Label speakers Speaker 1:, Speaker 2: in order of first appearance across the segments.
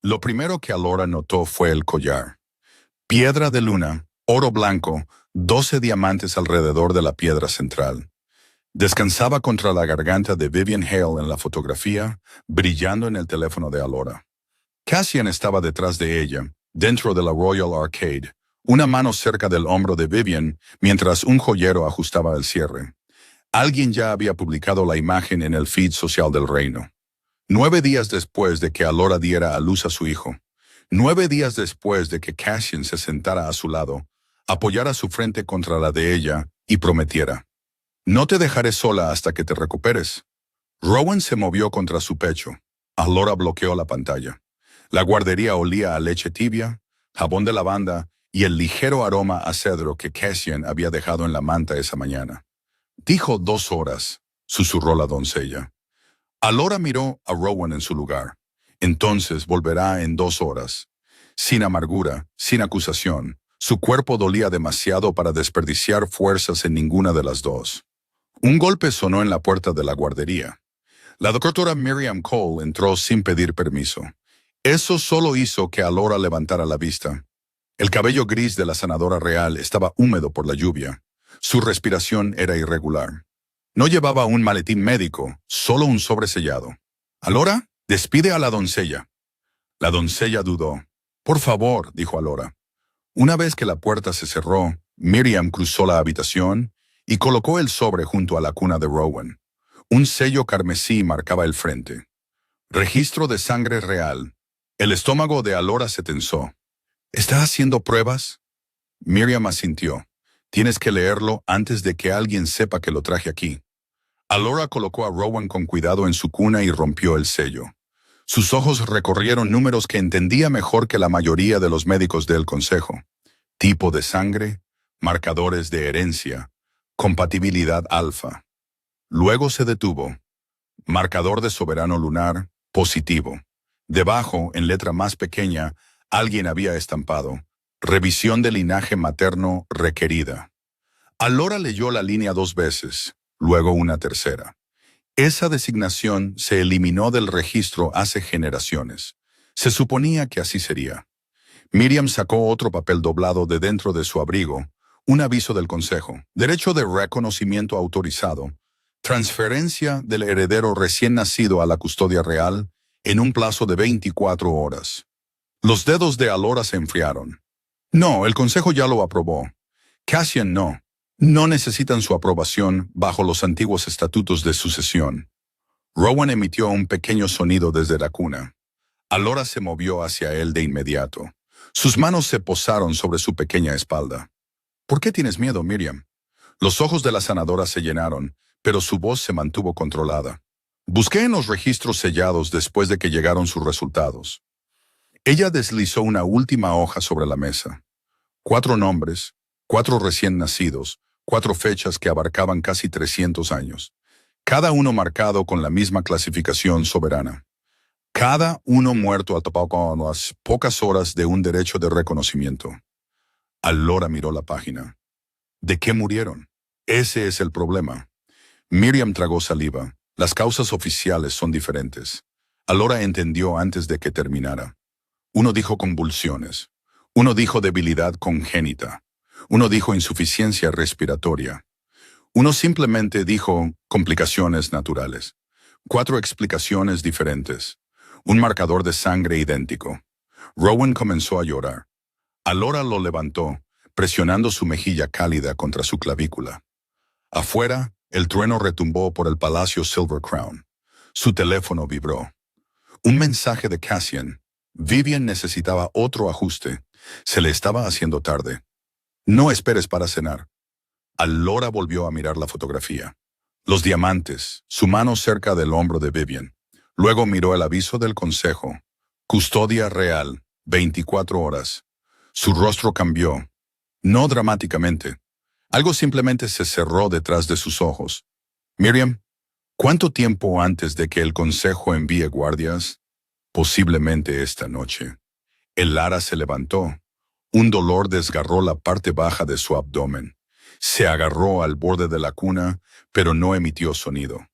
Speaker 1: Lo primero que Alora notó fue el collar. Piedra de luna, oro blanco, 12 diamantes alrededor de la piedra central. Descansaba contra la garganta de Vivian Hale en la fotografía, brillando en el teléfono de Alora. Cassian estaba detrás de ella, dentro de la Royal Arcade, una mano cerca del hombro de Vivian, mientras un joyero ajustaba el cierre. Alguien ya había publicado la imagen en el feed social del reino. 9 días después de que Alora diera a luz a su hijo, 9 días después de que Cassian se sentara a su lado, apoyara su frente contra la de ella y prometiera: «No te dejaré sola hasta que te recuperes». Rowan se movió contra su pecho. Alora bloqueó la pantalla. La guardería olía a leche tibia, jabón de lavanda y el ligero aroma a cedro que Cassian había dejado en la manta esa mañana. «Dijo 2 horas», susurró la doncella. Alora miró a Rowan en su lugar. «Entonces volverá en 2 horas». Sin amargura, sin acusación, su cuerpo dolía demasiado para desperdiciar fuerzas en ninguna de las dos. Un golpe sonó en la puerta de la guardería. La doctora Miriam Cole entró sin pedir permiso. Eso solo hizo que Alora levantara la vista. El cabello gris de la sanadora real estaba húmedo por la lluvia. Su respiración era irregular. No llevaba un maletín médico, solo un sobresellado. «Alora, despide a la doncella». La doncella dudó. «Por favor», dijo Alora. Una vez que la puerta se cerró, Miriam cruzó la habitación y colocó el sobre junto a la cuna de Rowan. Un sello carmesí marcaba el frente. «Registro de sangre real». El estómago de Alora se tensó. «¿Está haciendo pruebas?» Miriam asintió. «Tienes que leerlo antes de que alguien sepa que lo traje aquí». Alora colocó a Rowan con cuidado en su cuna y rompió el sello. Sus ojos recorrieron números que entendía mejor que la mayoría de los médicos del consejo. Tipo de sangre, marcadores de herencia, compatibilidad alfa. Luego se detuvo. Marcador de soberano lunar, positivo. Debajo, en letra más pequeña, alguien había estampado: «Revisión de linaje materno requerida». Alora leyó la línea 2 veces, luego una tercera. Esa designación se eliminó del registro hace generaciones. Se suponía que así sería. Miriam sacó otro papel doblado de dentro de su abrigo, un aviso del consejo: «Derecho de reconocimiento autorizado. Transferencia del heredero recién nacido a la custodia real en un plazo de 24 horas». Los dedos de Alora se enfriaron. «No, el consejo ya lo aprobó. Cassian no. No necesitan su aprobación bajo los antiguos estatutos de sucesión». Rowan emitió un pequeño sonido desde la cuna. Alora se movió hacia él de inmediato. Sus manos se posaron sobre su pequeña espalda. «¿Por qué tienes miedo, Miriam?» Los ojos de la sanadora se llenaron, pero su voz se mantuvo controlada. «Busqué en los registros sellados después de que llegaron sus resultados». Ella deslizó una última hoja sobre la mesa. 4 nombres, 4 recién nacidos, 4 fechas que abarcaban casi 300 años. Cada uno marcado con la misma clasificación soberana. Cada uno muerto a las pocas horas de un derecho de reconocimiento. Alora miró la página. ¿De qué murieron? Ese es el problema. Miriam tragó saliva. Las causas oficiales son diferentes. Alora entendió antes de que terminara. Uno dijo convulsiones. Uno dijo debilidad congénita. Uno dijo insuficiencia respiratoria. Uno simplemente dijo complicaciones naturales. 4 explicaciones diferentes. Un marcador de sangre idéntico. Rowan comenzó a llorar. Alora lo levantó, presionando su mejilla cálida contra su clavícula. Afuera, el trueno retumbó por el palacio Silver Crown. Su teléfono vibró. Un mensaje de Cassian. Vivian necesitaba otro ajuste. Se le estaba haciendo tarde. «No esperes para cenar». Alora volvió a mirar la fotografía. Los diamantes, su mano cerca del hombro de Vivian. Luego miró el aviso del consejo. Custodia real, 24 horas. Su rostro cambió. No dramáticamente. Algo simplemente se cerró detrás de sus ojos. «Miriam, ¿cuánto tiempo antes de que el consejo envíe guardias?» «Posiblemente esta noche». El ara se levantó. Un dolor desgarró la parte baja de su abdomen. Se agarró al borde de la cuna, pero no emitió sonido.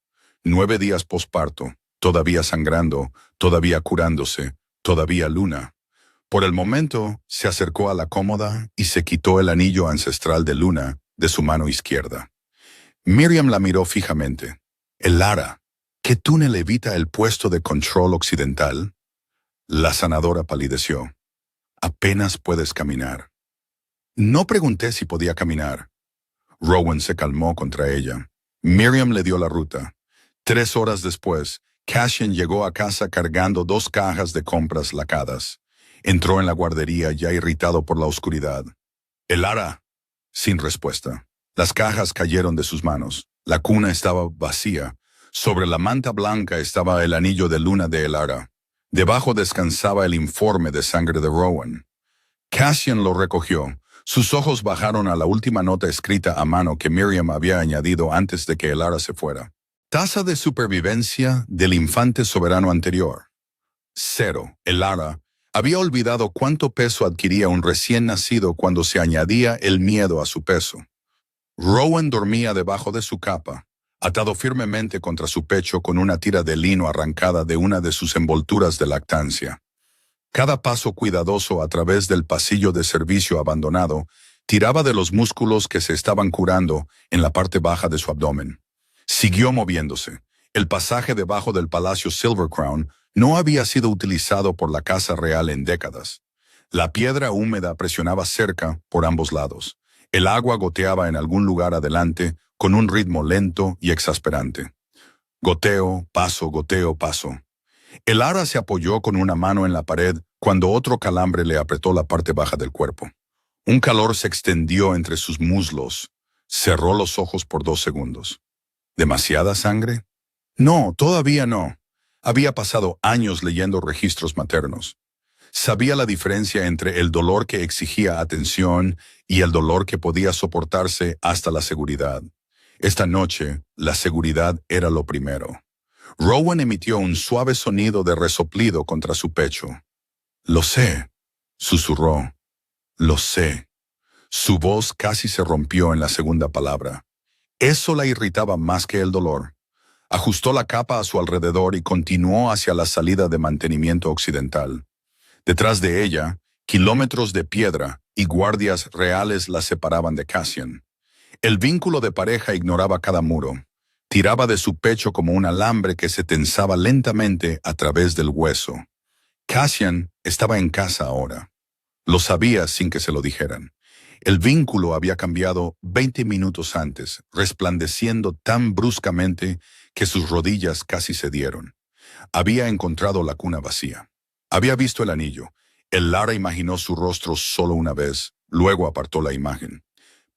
Speaker 1: 9 días posparto, todavía sangrando, todavía curándose, Todavía Luna. Por el momento, se acercó a la cómoda y se quitó el anillo ancestral de Luna de su mano izquierda. Miriam la miró fijamente. Elara, ¿qué túnel evita el puesto de control occidental? La sanadora palideció. Apenas puedes caminar. No pregunté si podía caminar. Rowan se calmó contra ella. Miriam le dio la ruta. 3 horas después, Cassian llegó a casa cargando 2 cajas de compras lacadas. Entró en la guardería ya irritado por la oscuridad. Elara. Sin respuesta. Las cajas cayeron de sus manos. La cuna estaba vacía. Sobre la manta blanca estaba el anillo de Luna de Elara. Debajo descansaba el informe de sangre de Rowan. Cassian lo recogió. Sus ojos bajaron a la última nota escrita a mano que Miriam había añadido antes de que Elara se fuera. Tasa de supervivencia del infante soberano anterior. 0. Elara había olvidado cuánto peso adquiría un recién nacido cuando se añadía el miedo a su peso. Rowan dormía debajo de su capa, atado firmemente contra su pecho con una tira de lino arrancada de una de sus envolturas de lactancia. Cada paso cuidadoso a través del pasillo de servicio abandonado tiraba de los músculos que se estaban curando en la parte baja de su abdomen. Siguió moviéndose. El pasaje debajo del Palacio Silver Crown no había sido utilizado por la Casa Real en décadas. La piedra húmeda presionaba cerca por ambos lados. El agua goteaba en algún lugar adelante con un ritmo lento y exasperante. Goteo, paso, goteo, paso. Elara se apoyó con una mano en la pared cuando otro calambre le apretó la parte baja del cuerpo. Un calor se extendió entre sus muslos. Cerró los ojos por 2 segundos. ¿Demasiada sangre? No, todavía no. Había pasado años leyendo registros maternos. Sabía la diferencia entre el dolor que exigía atención y el dolor que podía soportarse hasta la seguridad. Esta noche, la seguridad era lo primero. Rowan emitió un suave sonido de resoplido contra su pecho. «Lo sé», susurró. «Lo sé». Su voz casi se rompió en la segunda palabra. Eso la irritaba más que el dolor. Ajustó la capa a su alrededor y continuó hacia la salida de mantenimiento occidental. Detrás de ella, kilómetros de piedra y guardias reales la separaban de Cassian. El vínculo de pareja ignoraba cada muro. Tiraba de su pecho como un alambre que se tensaba lentamente a través del hueso. Cassian estaba en casa ahora. Lo sabía sin que se lo dijeran. El vínculo había cambiado 20 minutos antes, resplandeciendo tan bruscamente que sus rodillas casi cedieron. Había encontrado la cuna vacía. Había visto el anillo. Elara imaginó su rostro solo una vez, luego apartó la imagen.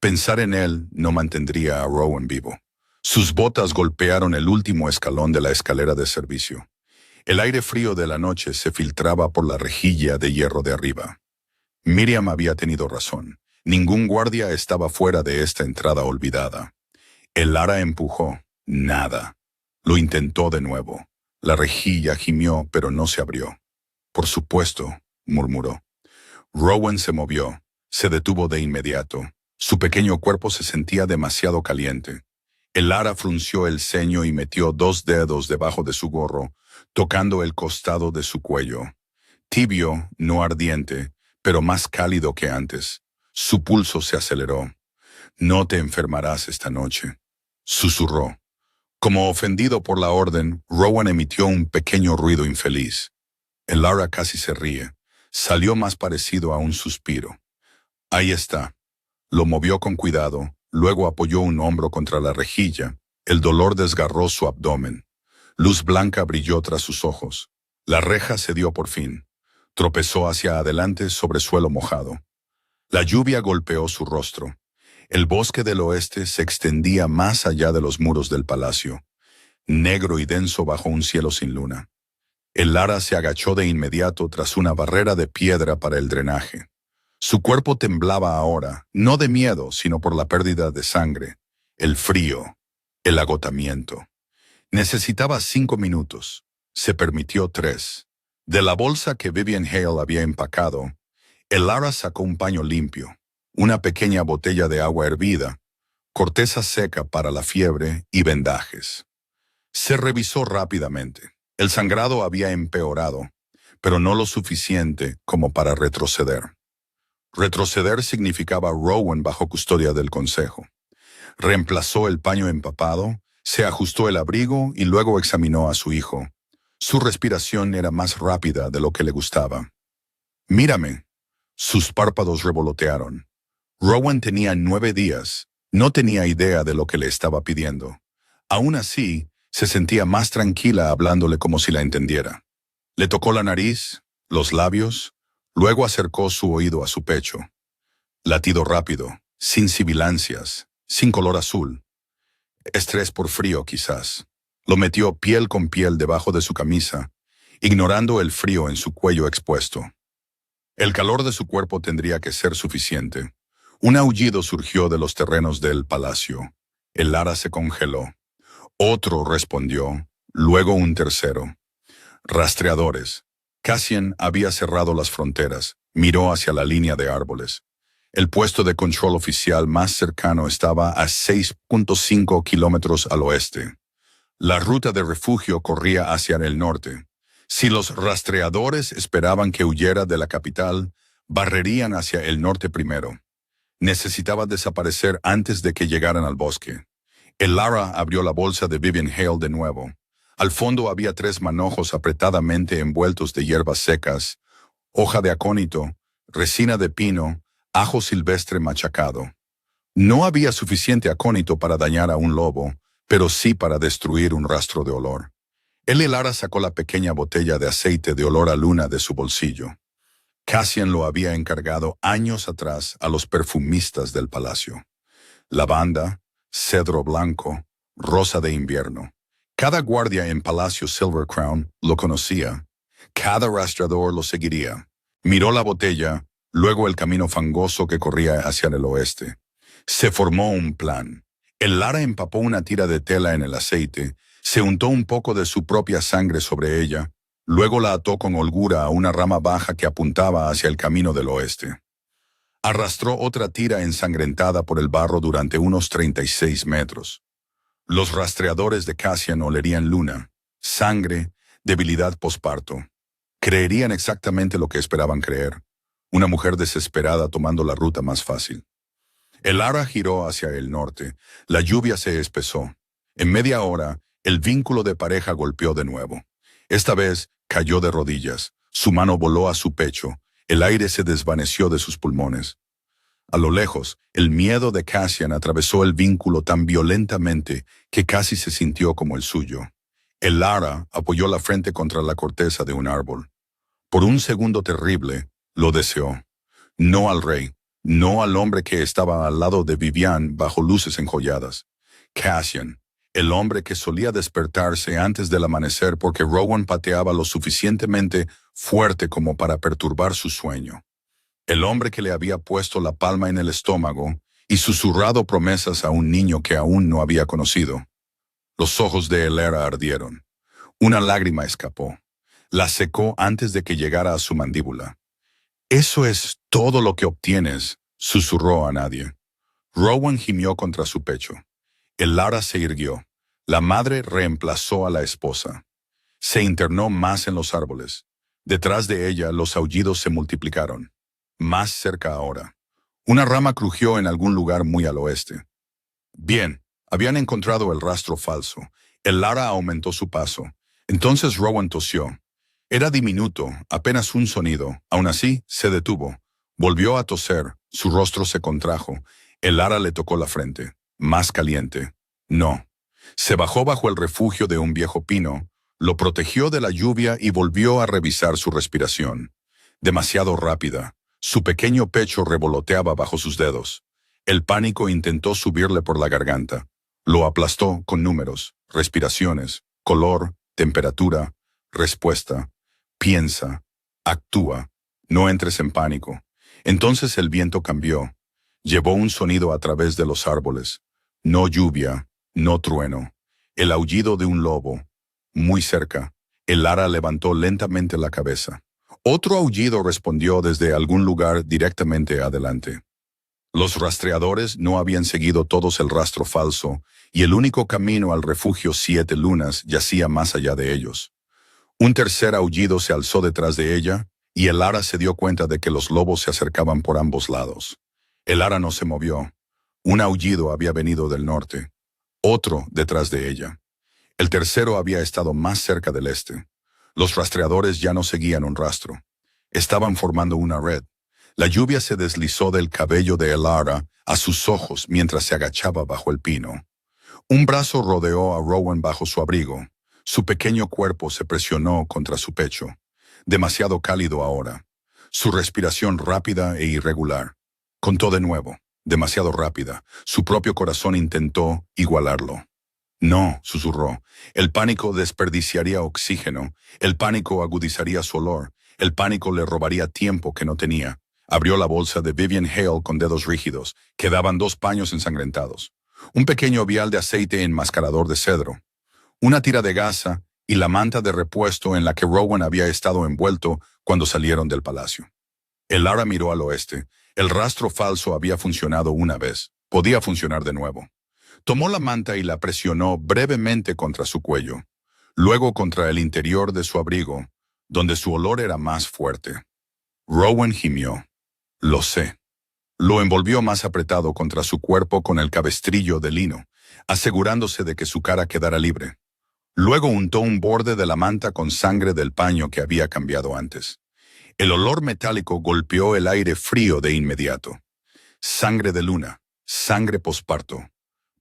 Speaker 1: Pensar en él no mantendría a Rowan vivo. Sus botas golpearon el último escalón de la escalera de servicio. El aire frío de la noche se filtraba por la rejilla de hierro de arriba. Miriam había tenido razón. Ningún guardia estaba fuera de esta entrada olvidada. Elara empujó. Nada. Lo intentó de nuevo. La rejilla gimió, pero no se abrió. «Por supuesto», murmuró. Rowan se movió. Se detuvo de inmediato. Su pequeño cuerpo se sentía demasiado caliente. Elara frunció el ceño y metió 2 dedos debajo de su gorro, tocando el costado de su cuello. Tibio, no ardiente, pero más cálido que antes. Su pulso se aceleró. «No te enfermarás esta noche», susurró. Como ofendido por la orden, Rowan emitió un pequeño ruido infeliz. Elara casi se ríe. Salió más parecido a un suspiro. «Ahí está». Lo movió con cuidado, luego apoyó un hombro contra la rejilla. El dolor desgarró su abdomen. Luz blanca brilló tras sus ojos. La reja cedió por fin. Tropezó hacia adelante sobre suelo mojado. La lluvia golpeó su rostro. El bosque del oeste se extendía más allá de los muros del palacio, negro y denso bajo un cielo sin luna. Elara se agachó de inmediato tras una barrera de piedra para el drenaje. Su cuerpo temblaba ahora, no de miedo, sino por la pérdida de sangre, el frío, el agotamiento. Necesitaba 5 minutos. Se permitió 3. De la bolsa que Vivian Hale había empacado, Elara sacó un paño limpio, una pequeña botella de agua hervida, corteza seca para la fiebre y vendajes. Se revisó rápidamente. El sangrado había empeorado, pero no lo suficiente como para retroceder. Retroceder significaba Rowan bajo custodia del consejo. Reemplazó el paño empapado, se ajustó el abrigo y luego examinó a su hijo. Su respiración era más rápida de lo que le gustaba. «Mírame». Sus párpados revolotearon. Rowan tenía 9 días. No tenía idea de lo que le estaba pidiendo. Aún así, se sentía más tranquila hablándole como si la entendiera. Le tocó la nariz, los labios, luego acercó su oído a su pecho. Latido rápido, sin sibilancias, sin color azul. Estrés por frío, quizás. Lo metió piel con piel debajo de su camisa, ignorando el frío en su cuello expuesto. El calor de su cuerpo tendría que ser suficiente. Un aullido surgió de los terrenos del palacio. El ara se congeló. Otro respondió, luego un tercero. Rastreadores. Cassian había cerrado las fronteras. Miró hacia la línea de árboles. El puesto de control oficial más cercano estaba a 6.5 kilómetros al oeste. La ruta de refugio corría hacia el norte. Si los rastreadores esperaban que huyera de la capital, barrerían hacia el norte primero. Necesitaba desaparecer antes de que llegaran al bosque. El Lara abrió la bolsa de Vivian Hale de nuevo. Al fondo había 3 manojos apretadamente envueltos de hierbas secas, hoja de acónito, resina de pino, ajo silvestre machacado. No había suficiente acónito para dañar a un lobo, pero sí para destruir un rastro de olor. El Lara sacó la pequeña botella de aceite de olor a luna de su bolsillo. Cassian lo había encargado años atrás a los perfumistas del palacio. Lavanda, cedro blanco, rosa de invierno. Cada guardia en Palacio Silver Crown lo conocía. Cada rastreador lo seguiría. Miró la botella, luego el camino fangoso que corría hacia el oeste. Se formó un plan. El Lara empapó una tira de tela en el aceite, se untó un poco de su propia sangre sobre ella, luego la ató con holgura a una rama baja que apuntaba hacia el camino del oeste. Arrastró otra tira ensangrentada por el barro durante unos 36 metros. Los rastreadores de Cassian olerían luna, sangre, debilidad posparto. Creerían exactamente lo que esperaban creer. Una mujer desesperada tomando la ruta más fácil. El Lara giró hacia el norte. La lluvia se espesó. En media hora, el vínculo de pareja golpeó de nuevo. Esta vez, cayó de rodillas. Su mano voló a su pecho. El aire se desvaneció de sus pulmones. A lo lejos, el miedo de Cassian atravesó el vínculo tan violentamente que casi se sintió como el suyo. El Lara apoyó la frente contra la corteza de un árbol. Por un segundo terrible, lo deseó. No al rey, no al hombre que estaba al lado de Vivian bajo luces enjolladas. Cassian, el hombre que solía despertarse antes del amanecer porque Rowan pateaba lo suficientemente fuerte como para perturbar su sueño. El hombre que le había puesto la palma en el estómago y susurrado promesas a un niño que aún no había conocido. Los ojos de Elera ardieron. Una lágrima escapó. La secó antes de que llegara a su mandíbula. «Eso es todo lo que obtienes», susurró a nadie. Rowan gimió contra su pecho. El Lara se irguió. La madre reemplazó a la esposa. Se internó más en los árboles. Detrás de ella los aullidos se multiplicaron. Más cerca ahora. Una rama crujió en algún lugar muy al oeste. Bien, habían encontrado el rastro falso. El Lara aumentó su paso. Entonces Rowan tosió. Era diminuto, apenas un sonido. Aún así, se detuvo. Volvió a toser. Su rostro se contrajo. El Lara le tocó la frente. Más caliente. No. Se bajó bajo el refugio de un viejo pino, lo protegió de la lluvia y volvió a revisar su respiración. Demasiado rápida. Su pequeño pecho revoloteaba bajo sus dedos. El pánico intentó subirle por la garganta. Lo aplastó con números, respiraciones, color, temperatura, respuesta. Piensa, actúa, no entres en pánico. Entonces el viento cambió. Llevó un sonido a través de los árboles. No lluvia, no trueno. El aullido de un lobo. Muy cerca. El Lara levantó lentamente la cabeza. Otro aullido respondió desde algún lugar directamente adelante. Los rastreadores no habían seguido todos el rastro falso, y el único camino al refugio 7 lunas yacía más allá de ellos. Un tercer aullido se alzó detrás de ella, y el ara se dio cuenta de que los lobos se acercaban por ambos lados. El ara no se movió. Un aullido había venido del norte, otro detrás de ella. El tercero había estado más cerca del este. Los rastreadores ya no seguían un rastro. Estaban formando una red. La lluvia se deslizó del cabello de el ara a sus ojos mientras se agachaba bajo el pino. Un brazo rodeó a Rowan bajo su abrigo. Su pequeño cuerpo se presionó contra su pecho. Demasiado cálido ahora. Su respiración rápida e irregular. Contó de nuevo. Demasiado rápida. Su propio corazón intentó igualarlo. No, susurró. El pánico desperdiciaría oxígeno. El pánico agudizaría su olor. El pánico le robaría tiempo que no tenía. Abrió la bolsa de Vivian Hale con dedos rígidos. Quedaban 2 paños ensangrentados. Un pequeño vial de aceite enmascarador de cedro. Una tira de gasa y la manta de repuesto en la que Rowan había estado envuelto cuando salieron del palacio. El ara miró al oeste. El rastro falso había funcionado una vez. Podía funcionar de nuevo. Tomó la manta y la presionó brevemente contra su cuello. Luego contra el interior de su abrigo, donde su olor era más fuerte. Rowan gimió. Lo sé. Lo envolvió más apretado contra su cuerpo con el cabestrillo de lino, asegurándose de que su cara quedara libre. Luego untó un borde de la manta con sangre del paño que había cambiado antes. El olor metálico golpeó el aire frío de inmediato. Sangre de luna, sangre posparto.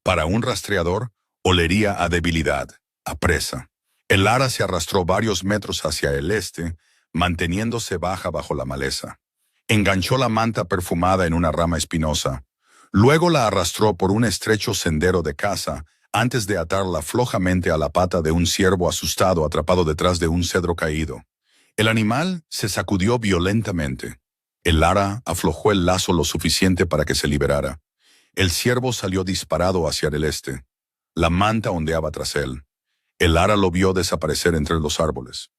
Speaker 1: Para un rastreador, olería a debilidad, a presa. El ara se arrastró varios metros hacia el este, manteniéndose baja bajo la maleza. Enganchó la manta perfumada en una rama espinosa. Luego la arrastró por un estrecho sendero de caza, antes de atarla flojamente a la pata de un ciervo asustado atrapado detrás de un cedro caído. El animal se sacudió violentamente. El ara aflojó el lazo lo suficiente para que se liberara. El ciervo salió disparado hacia el este. La manta ondeaba tras él. El ara lo vio desaparecer entre los árboles.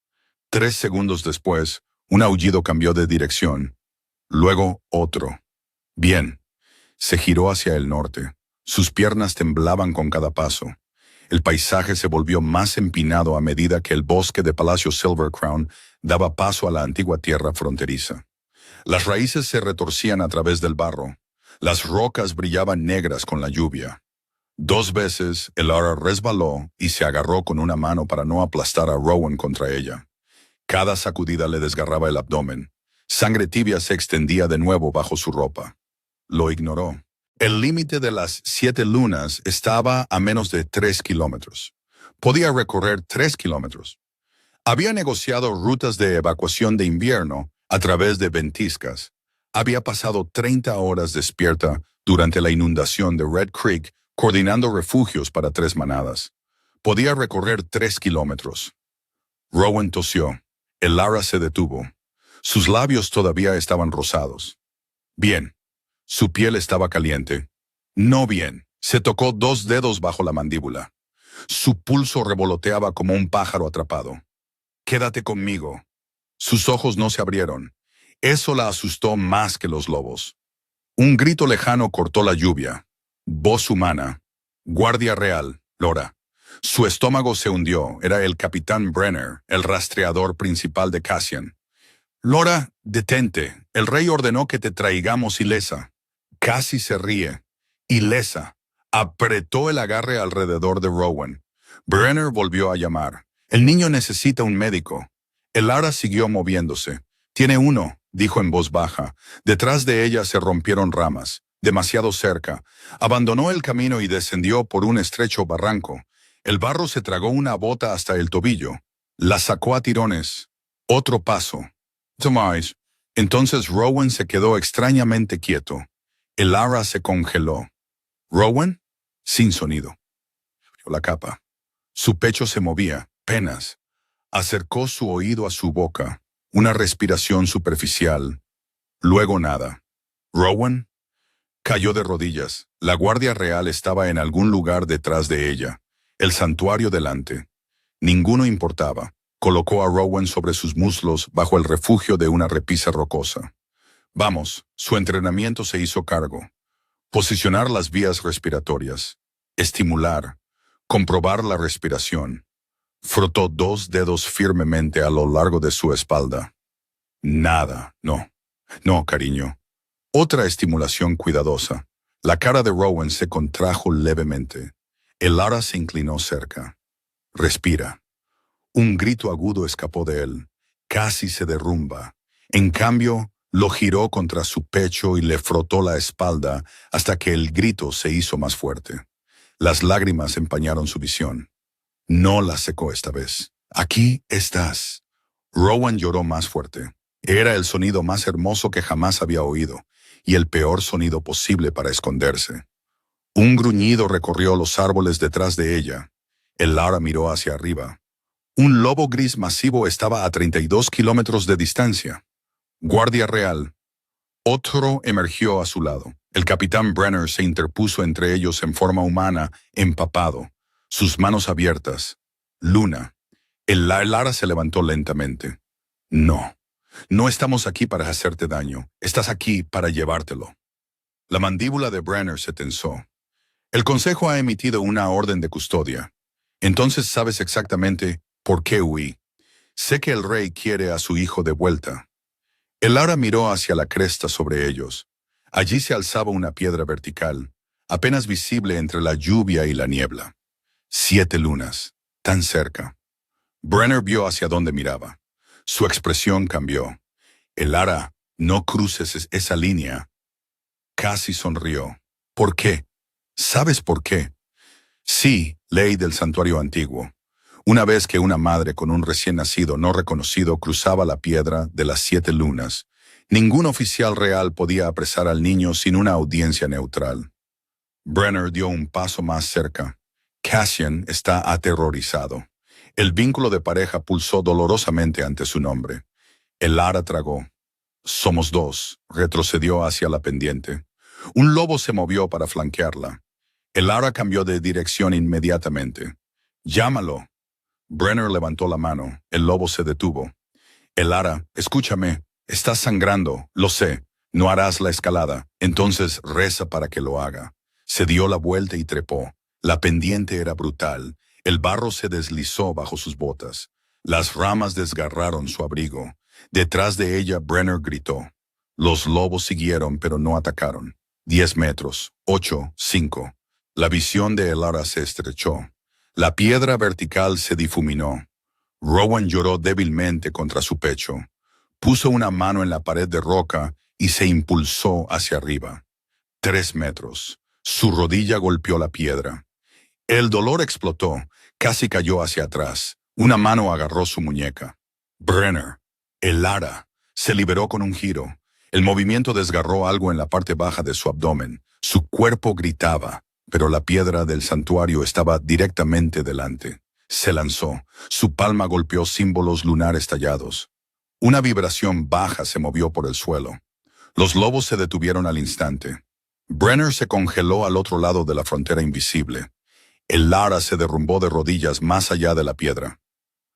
Speaker 1: 3 segundos después, un aullido cambió de dirección. Luego otro. Bien. Se giró hacia el norte. Sus piernas temblaban con cada paso. El paisaje se volvió más empinado a medida que el bosque de Palacio Silver Crown daba paso a la antigua tierra fronteriza. Las raíces se retorcían a través del barro. Las rocas brillaban negras con la lluvia. 2 veces el ara resbaló y se agarró con una mano para no aplastar a Rowan contra ella. Cada sacudida le desgarraba el abdomen. Sangre tibia se extendía de nuevo bajo su ropa. Lo ignoró. El límite de las 7 lunas estaba a menos de 3 kilómetros. Podía recorrer 3 kilómetros. Había negociado rutas de evacuación de invierno a través de ventiscas. Había pasado 30 horas despierta durante la inundación de Red Creek, coordinando refugios para 3 manadas. Podía recorrer 3 kilómetros. Rowan tosió. El ara se detuvo. Sus labios todavía estaban rosados. Bien. Su piel estaba caliente. No bien. Se tocó 2 dedos bajo la mandíbula. Su pulso revoloteaba como un pájaro atrapado. Quédate conmigo. Sus ojos no se abrieron. Eso la asustó más que los lobos. Un grito lejano cortó la lluvia. Voz humana. Guardia real, Lora. Su estómago se hundió. Era el capitán Brenner, el rastreador principal de Cassian. Lora, detente. El rey ordenó que te traigamos ilesa. Casi se ríe. Ilesa. Apretó el agarre alrededor de Rowan. Brenner volvió a llamar. El niño necesita un médico. El ara siguió moviéndose. Tiene uno, dijo en voz baja. Detrás de ella se rompieron ramas. Demasiado cerca. Abandonó el camino y descendió por un estrecho barranco. El barro se tragó una bota hasta el tobillo. La sacó a tirones. Otro paso. Tomás. Entonces Rowan se quedó extrañamente quieto. El ara se congeló. ¿Rowan? Sin sonido. La capa. Su pecho se movía, penas. Acercó su oído a su boca. Una respiración superficial. Luego nada. ¿Rowan? Cayó de rodillas. La guardia real estaba en algún lugar detrás de ella. El santuario delante. Ninguno importaba. Colocó a Rowan sobre sus muslos bajo el refugio de una repisa rocosa. Vamos, su entrenamiento se hizo cargo. Posicionar las vías respiratorias. Estimular. Comprobar la respiración. Frotó dos dedos firmemente a lo largo de su espalda. Nada, no. No, cariño. Otra estimulación cuidadosa. La cara de Rowan se contrajo levemente. El ara se inclinó cerca. Respira. Un grito agudo escapó de él. Casi se derrumba. En cambio, lo giró contra su pecho y le frotó la espalda hasta que el grito se hizo más fuerte. Las lágrimas empañaron su visión. No la secó esta vez. Aquí estás. Rowan lloró más fuerte. Era el sonido más hermoso que jamás había oído, y el peor sonido posible para esconderse. Un gruñido recorrió los árboles detrás de ella. El Lara miró hacia arriba. Un lobo gris masivo estaba a 32 kilómetros de distancia. Guardia real. Otro emergió a su lado. El capitán Brenner se interpuso entre ellos en forma humana, empapado, sus manos abiertas. Luna. El Lara se levantó lentamente. No. No estamos aquí para hacerte daño. Estás aquí para llevártelo. La mandíbula de Brenner se tensó. El Consejo ha emitido una orden de custodia. Entonces sabes exactamente por qué huí. Sé que el rey quiere a su hijo de vuelta. El Lara miró hacia la cresta sobre ellos. Allí se alzaba una piedra vertical, apenas visible entre la lluvia y la niebla. 7 lunas, tan cerca. Brenner vio hacia dónde miraba. Su expresión cambió. El Lara, no cruces esa línea. Casi sonrió. ¿Por qué? ¿Sabes por qué? Sí, ley del santuario antiguo. Una vez que una madre con un recién nacido no reconocido cruzaba la piedra de las 7 lunas, ningún oficial real podía apresar al niño sin una audiencia neutral. Brenner dio un paso más cerca. Cassian está aterrorizado. El vínculo de pareja pulsó dolorosamente ante su nombre. El Lara tragó. Somos dos, retrocedió hacia la pendiente. Un lobo se movió para flanquearla. El Lara cambió de dirección inmediatamente. Llámalo. Brenner levantó la mano. El lobo se detuvo. El Lara, escúchame. Estás sangrando, lo sé. No harás la escalada. Entonces reza para que lo haga. Se dio la vuelta y trepó. La pendiente era brutal. El barro se deslizó bajo sus botas. Las ramas desgarraron su abrigo. Detrás de ella, Brenner gritó. Los lobos siguieron, pero no atacaron. 10 metros, 8, 5. La visión de El Lara se estrechó. La piedra vertical se difuminó. Rowan lloró débilmente contra su pecho. Puso una mano en la pared de roca y se impulsó hacia arriba. 3 metros. Su rodilla golpeó la piedra. El dolor explotó. Casi cayó hacia atrás. Una mano agarró su muñeca. Brenner. El Lara. Se liberó con un giro. El movimiento desgarró algo en la parte baja de su abdomen. Su cuerpo gritaba, pero la piedra del santuario estaba directamente delante. Se lanzó. Su palma golpeó símbolos lunares tallados. Una vibración baja se movió por el suelo. Los lobos se detuvieron al instante. Brenner se congeló al otro lado de la frontera invisible. El Lara se derrumbó de rodillas más allá de la piedra.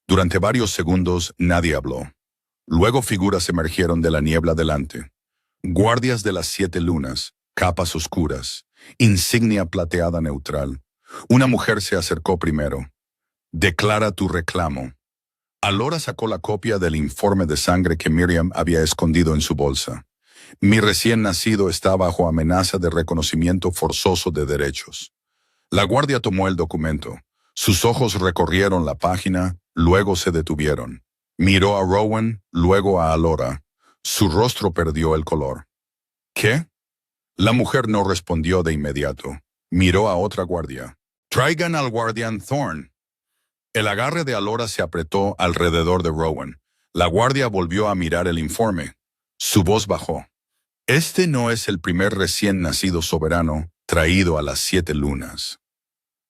Speaker 1: Durante varios segundos nadie habló. Luego figuras emergieron de la niebla delante. Guardias de las 7 lunas, capas oscuras, insignia plateada neutral. Una mujer se acercó primero. Declara tu reclamo. Alora sacó la copia del informe de sangre que Miriam había escondido en su bolsa. Mi recién nacido está bajo amenaza de reconocimiento forzoso de derechos. La guardia tomó el documento. Sus ojos recorrieron la página, luego se detuvieron. Miró a Rowan, luego a Alora. Su rostro perdió el color. ¿Qué? La mujer no respondió de inmediato. Miró a otra guardia. Traigan al guardián Thorne. El agarre de Alora se apretó alrededor de Rowan. La guardia volvió a mirar el informe. Su voz bajó. Este no es el primer recién nacido soberano traído a las 7 lunas.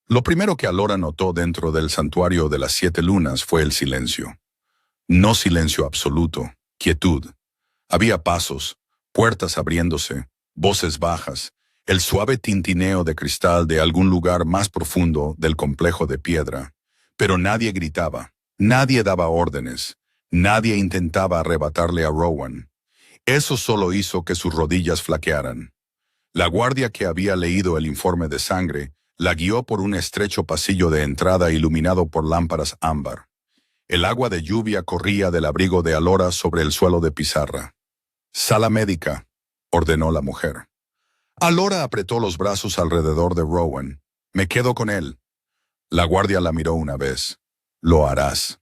Speaker 1: Lo primero que Alora notó dentro del santuario de las 7 lunas fue el silencio. No silencio absoluto, quietud. Había pasos, puertas abriéndose, voces bajas, el suave tintineo de cristal de algún lugar más profundo del complejo de piedra. Pero nadie gritaba, nadie daba órdenes, nadie intentaba arrebatarle a Rowan. Eso solo hizo que sus rodillas flaquearan. La guardia que había leído el informe de sangre La guió por un estrecho pasillo de entrada iluminado por lámparas ámbar. El agua de lluvia corría del abrigo de Alora sobre el suelo de pizarra. «Sala médica», ordenó la mujer. Alora apretó los brazos alrededor de Rowan. «Me quedo con él». La guardia la miró una vez. «Lo harás».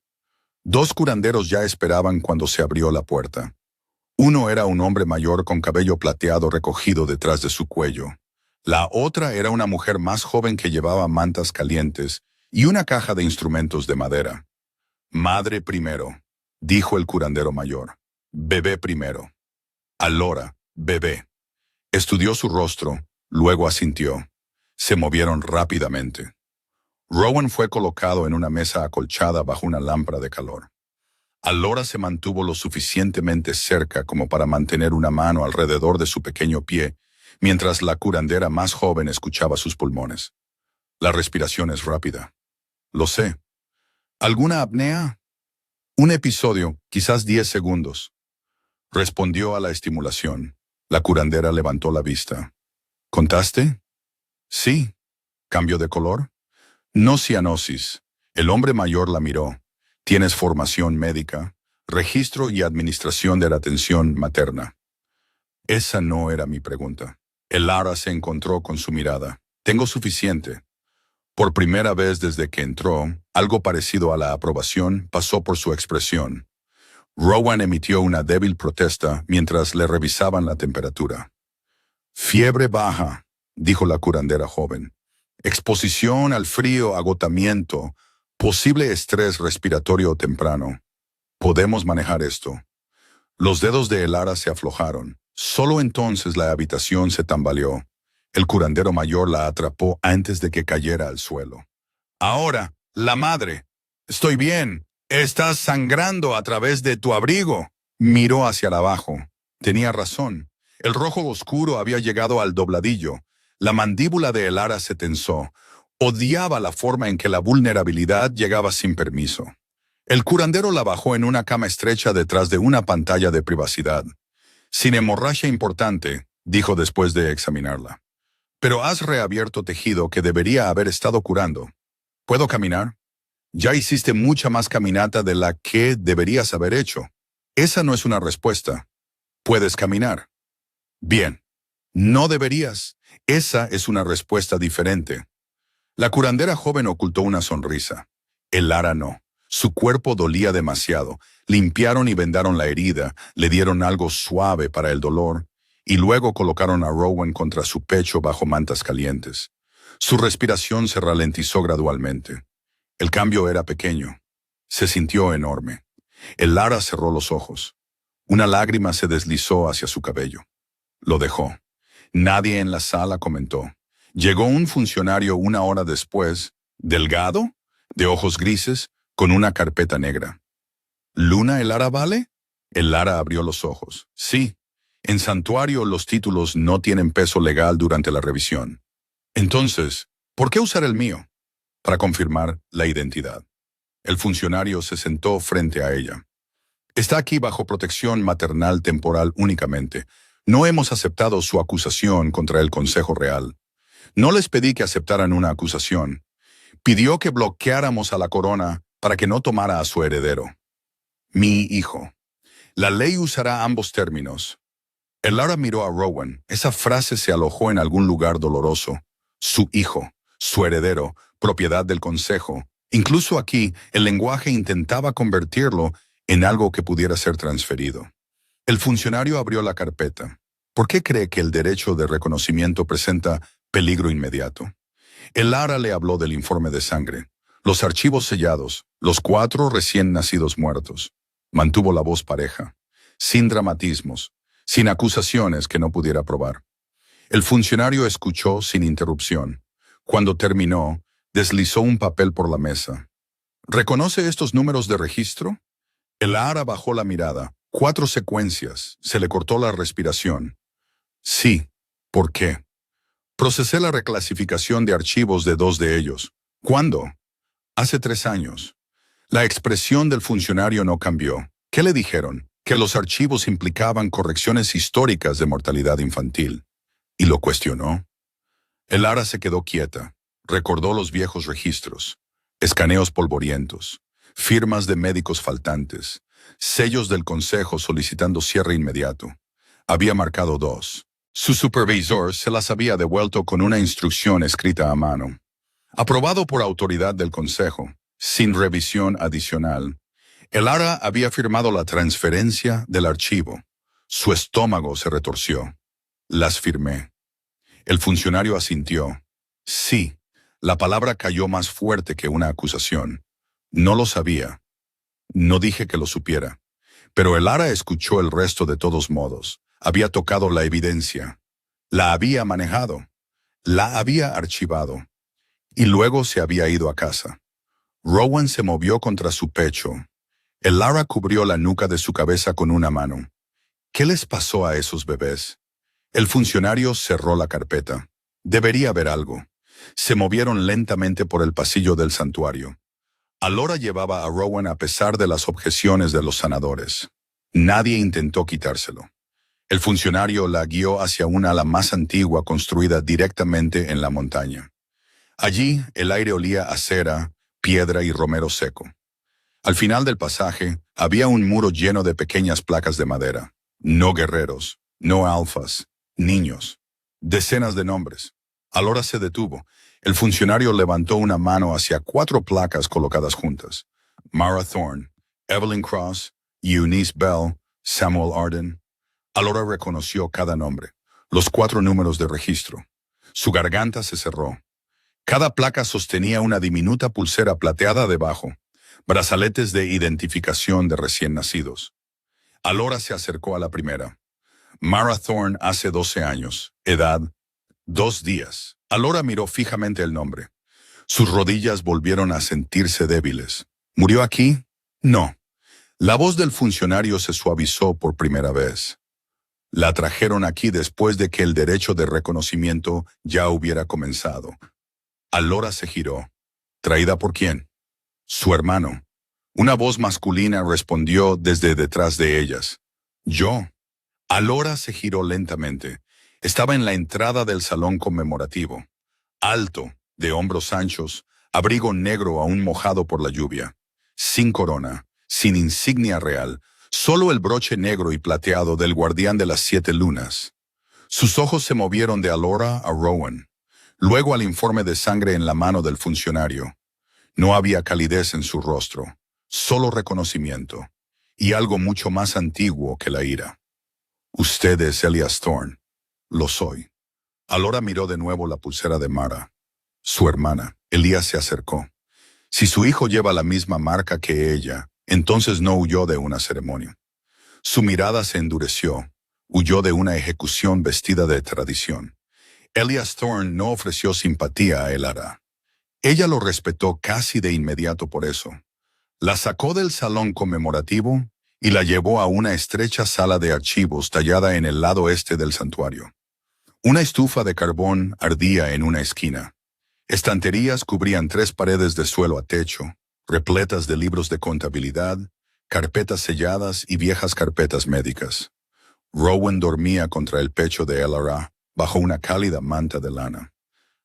Speaker 1: Dos curanderos ya esperaban cuando se abrió la puerta. Uno era un hombre mayor con cabello plateado recogido detrás de su cuello. La otra era una mujer más joven que llevaba mantas calientes y una caja de instrumentos de madera. «Madre primero», dijo el curandero mayor. «Bebé primero». «Alora, bebé». Estudió su rostro, luego asintió. Se movieron rápidamente. Rowan fue colocado en una mesa acolchada bajo una lámpara de calor. Alora se mantuvo lo suficientemente cerca como para mantener una mano alrededor de su pequeño pie, mientras la curandera más joven escuchaba sus pulmones. «La respiración es rápida». «Lo sé». «¿Alguna apnea?» «Un episodio, quizás 10 segundos». Respondió a la estimulación. La curandera levantó la vista. «¿Contaste?» «Sí». «¿Cambio de color?» «No cianosis». El hombre mayor la miró. «¿Tienes formación médica?» «Registro y administración de la atención materna». Esa no era mi pregunta. El Lara se encontró con su mirada. «Tengo suficiente». Por primera vez desde que entró, algo parecido a la aprobación pasó por su expresión. Rowan emitió una débil protesta mientras le revisaban la temperatura. «Fiebre baja», dijo la curandera joven. «Exposición al frío, agotamiento, posible estrés respiratorio temprano. Podemos manejar esto». Los dedos de Elara se aflojaron. Solo entonces la habitación se tambaleó. El curandero mayor la atrapó antes de que cayera al suelo. «Ahora, la madre. Estoy bien. Estás sangrando a través de tu abrigo». Miró hacia abajo. Tenía razón. El rojo oscuro había llegado al dobladillo. La mandíbula de Elara se tensó. Odiaba la forma en que la vulnerabilidad llegaba sin permiso. El curandero la bajó en una cama estrecha detrás de una pantalla de privacidad. «Sin hemorragia importante», dijo después de examinarla. «Pero has reabierto tejido que debería haber estado curando. ¿Puedo caminar?» «Ya hiciste mucha más caminata de la que deberías haber hecho. Esa no es una respuesta. ¿Puedes caminar?» «Bien. No deberías. Esa es una respuesta diferente». La curandera joven ocultó una sonrisa. El Lara no. Su cuerpo dolía demasiado. Limpiaron y vendaron la herida, le dieron algo suave para el dolor, y luego colocaron a Rowan contra su pecho bajo mantas calientes. Su respiración se ralentizó gradualmente. El cambio era pequeño. Se sintió enorme. El Lara cerró los ojos. Una lágrima se deslizó hacia su cabello. Lo dejó. Nadie en la sala comentó. Llegó un funcionario una hora después, delgado, de ojos grises, con una carpeta negra. «¿Luna el Lara vale?» El Lara abrió los ojos. «Sí. En Santuario los títulos no tienen peso legal durante la revisión». «Entonces, ¿por qué usar el mío?» «Para confirmar la identidad». El funcionario se sentó frente a ella. «Está aquí bajo protección maternal temporal únicamente. No hemos aceptado su acusación contra el Consejo Real. No les pedí que aceptaran una acusación. Pidió que bloqueáramos a la corona para que no tomara a su heredero. Mi hijo. La ley usará ambos términos». El Lara miró a Rowan. Esa frase se alojó en algún lugar doloroso. Su hijo, su heredero, propiedad del Consejo. Incluso aquí, el lenguaje intentaba convertirlo en algo que pudiera ser transferido. El funcionario abrió la carpeta. ¿Por qué cree que el derecho de reconocimiento presenta peligro inmediato? El Lara le habló del informe de sangre, los archivos sellados, los 4 recién nacidos muertos. Mantuvo la voz pareja, sin dramatismos, sin acusaciones que no pudiera probar. El funcionario escuchó sin interrupción. Cuando terminó, deslizó un papel por la mesa. ¿Reconoce estos números de registro? El Lara bajó la mirada. 4 secuencias. Se le cortó la respiración. Sí. ¿Por qué? Procesé la reclasificación de archivos de 2 de ellos. ¿Cuándo? Hace 3 años. La expresión del funcionario no cambió. ¿Qué le dijeron? Que los archivos implicaban correcciones históricas de mortalidad infantil. ¿Y lo cuestionó? El Lara se quedó quieta. Recordó los viejos registros, escaneos polvorientos, firmas de médicos faltantes, sellos del consejo solicitando cierre inmediato. Había marcado 2. Su supervisor se las había devuelto con una instrucción escrita a mano. Aprobado por autoridad del consejo, sin revisión adicional, el ARA había firmado la transferencia del archivo. Su estómago se retorció. Las firmé. El funcionario asintió. Sí, la palabra cayó más fuerte que una acusación. No lo sabía. No dije que lo supiera. Pero el ARA escuchó el resto de todos modos. Había tocado la evidencia. La había manejado. La había archivado. Y luego se había ido a casa. Rowan se movió contra su pecho. El ARA cubrió la nuca de su cabeza con una mano. ¿Qué les pasó a esos bebés? El funcionario cerró la carpeta. Debería haber algo. Se movieron lentamente por el pasillo del santuario. Alora llevaba a Rowan a pesar de las objeciones de los sanadores. Nadie intentó quitárselo. El funcionario la guió hacia una ala más antigua construida directamente en la montaña. Allí el aire olía a cera, piedra y romero seco. Al final del pasaje había un muro lleno de pequeñas placas de madera. No guerreros, no alfas, niños. Decenas de nombres. Alora se detuvo. El funcionario levantó una mano hacia 4 placas colocadas juntas. Mara Thorne, Evelyn Cross, Eunice Bell, Samuel Arden. Alora reconoció cada nombre, los 4 números de registro. Su garganta se cerró. Cada placa sostenía una diminuta pulsera plateada debajo, brazaletes de identificación de recién nacidos. Alora se acercó a la primera. Mara Thorne hace 12 años, edad 2 días. Alora miró fijamente el nombre. Sus rodillas volvieron a sentirse débiles. ¿Murió aquí? No. La voz del funcionario se suavizó por primera vez. La trajeron aquí después de que el derecho de reconocimiento ya hubiera comenzado. Alora se giró. ¿Traída por quién? Su hermano. Una voz masculina respondió desde detrás de ellas. ¿Yo? Alora se giró lentamente. Estaba en la entrada del salón conmemorativo. Alto, de hombros anchos, abrigo negro aún mojado por la lluvia. Sin corona, sin insignia real, solo el broche negro y plateado del guardián de las 7 lunas. Sus ojos se movieron de Alora a Rowan, luego al informe de sangre en la mano del funcionario. No había calidez en su rostro, solo reconocimiento, y algo mucho más antiguo que la ira. Usted es Elias Thorne. Lo soy. Alora miró de nuevo la pulsera de Mara. Su hermana. Elías se acercó. Si su hijo lleva la misma marca que ella, entonces no huyó de una ceremonia. Su mirada se endureció. Huyó de una ejecución vestida de tradición. Elias Thorne no ofreció simpatía a Elara. Ella lo respetó casi de inmediato por eso. La sacó del salón conmemorativo y la llevó a una estrecha sala de archivos tallada en el lado este del santuario. Una estufa de carbón ardía en una esquina. Estanterías cubrían 3 paredes de suelo a techo, repletas de libros de contabilidad, carpetas selladas y viejas carpetas médicas. Rowan dormía contra el pecho de Elara, bajo una cálida manta de lana.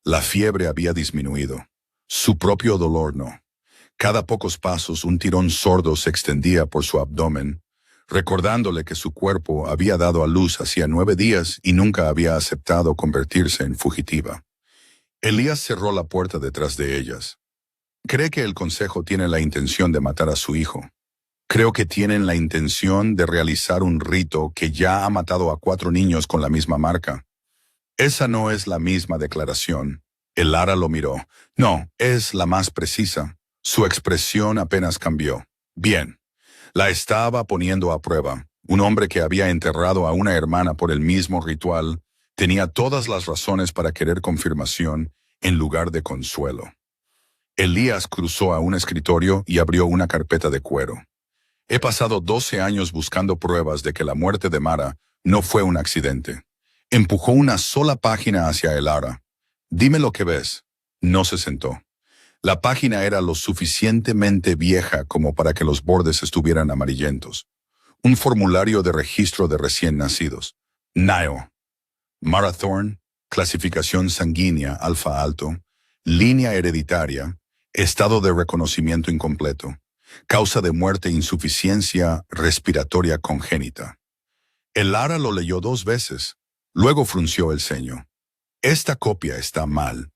Speaker 1: La fiebre había disminuido. Su propio dolor no. Cada pocos pasos un tirón sordo se extendía por su abdomen, recordándole que su cuerpo había dado a luz hacía 9 días y nunca había aceptado convertirse en fugitiva. Elías cerró la puerta detrás de ellas. Cree que el consejo tiene la intención de matar a su hijo. Creo que tienen la intención de realizar un rito que ya ha matado a 4 niños con la misma marca. Esa no es la misma declaración. El Ara lo miró. No, es la más precisa. Su expresión apenas cambió. Bien. La estaba poniendo a prueba. Un hombre que había enterrado a una hermana por el mismo ritual tenía todas las razones para querer confirmación en lugar de consuelo. Elías cruzó a un escritorio y abrió una carpeta de cuero. He pasado 12 años buscando pruebas de que la muerte de Mara no fue un accidente. Empujó una sola página hacia el Ara. Dime lo que ves. No se sentó. La página era lo suficientemente vieja como para que los bordes estuvieran amarillentos. Un formulario de registro de recién nacidos. NIO. Mara Thorne, clasificación sanguínea alfa alto, línea hereditaria, estado de reconocimiento incompleto, causa de muerte insuficiencia respiratoria congénita. El Lara lo leyó 2 veces, luego frunció el ceño. Esta copia está mal.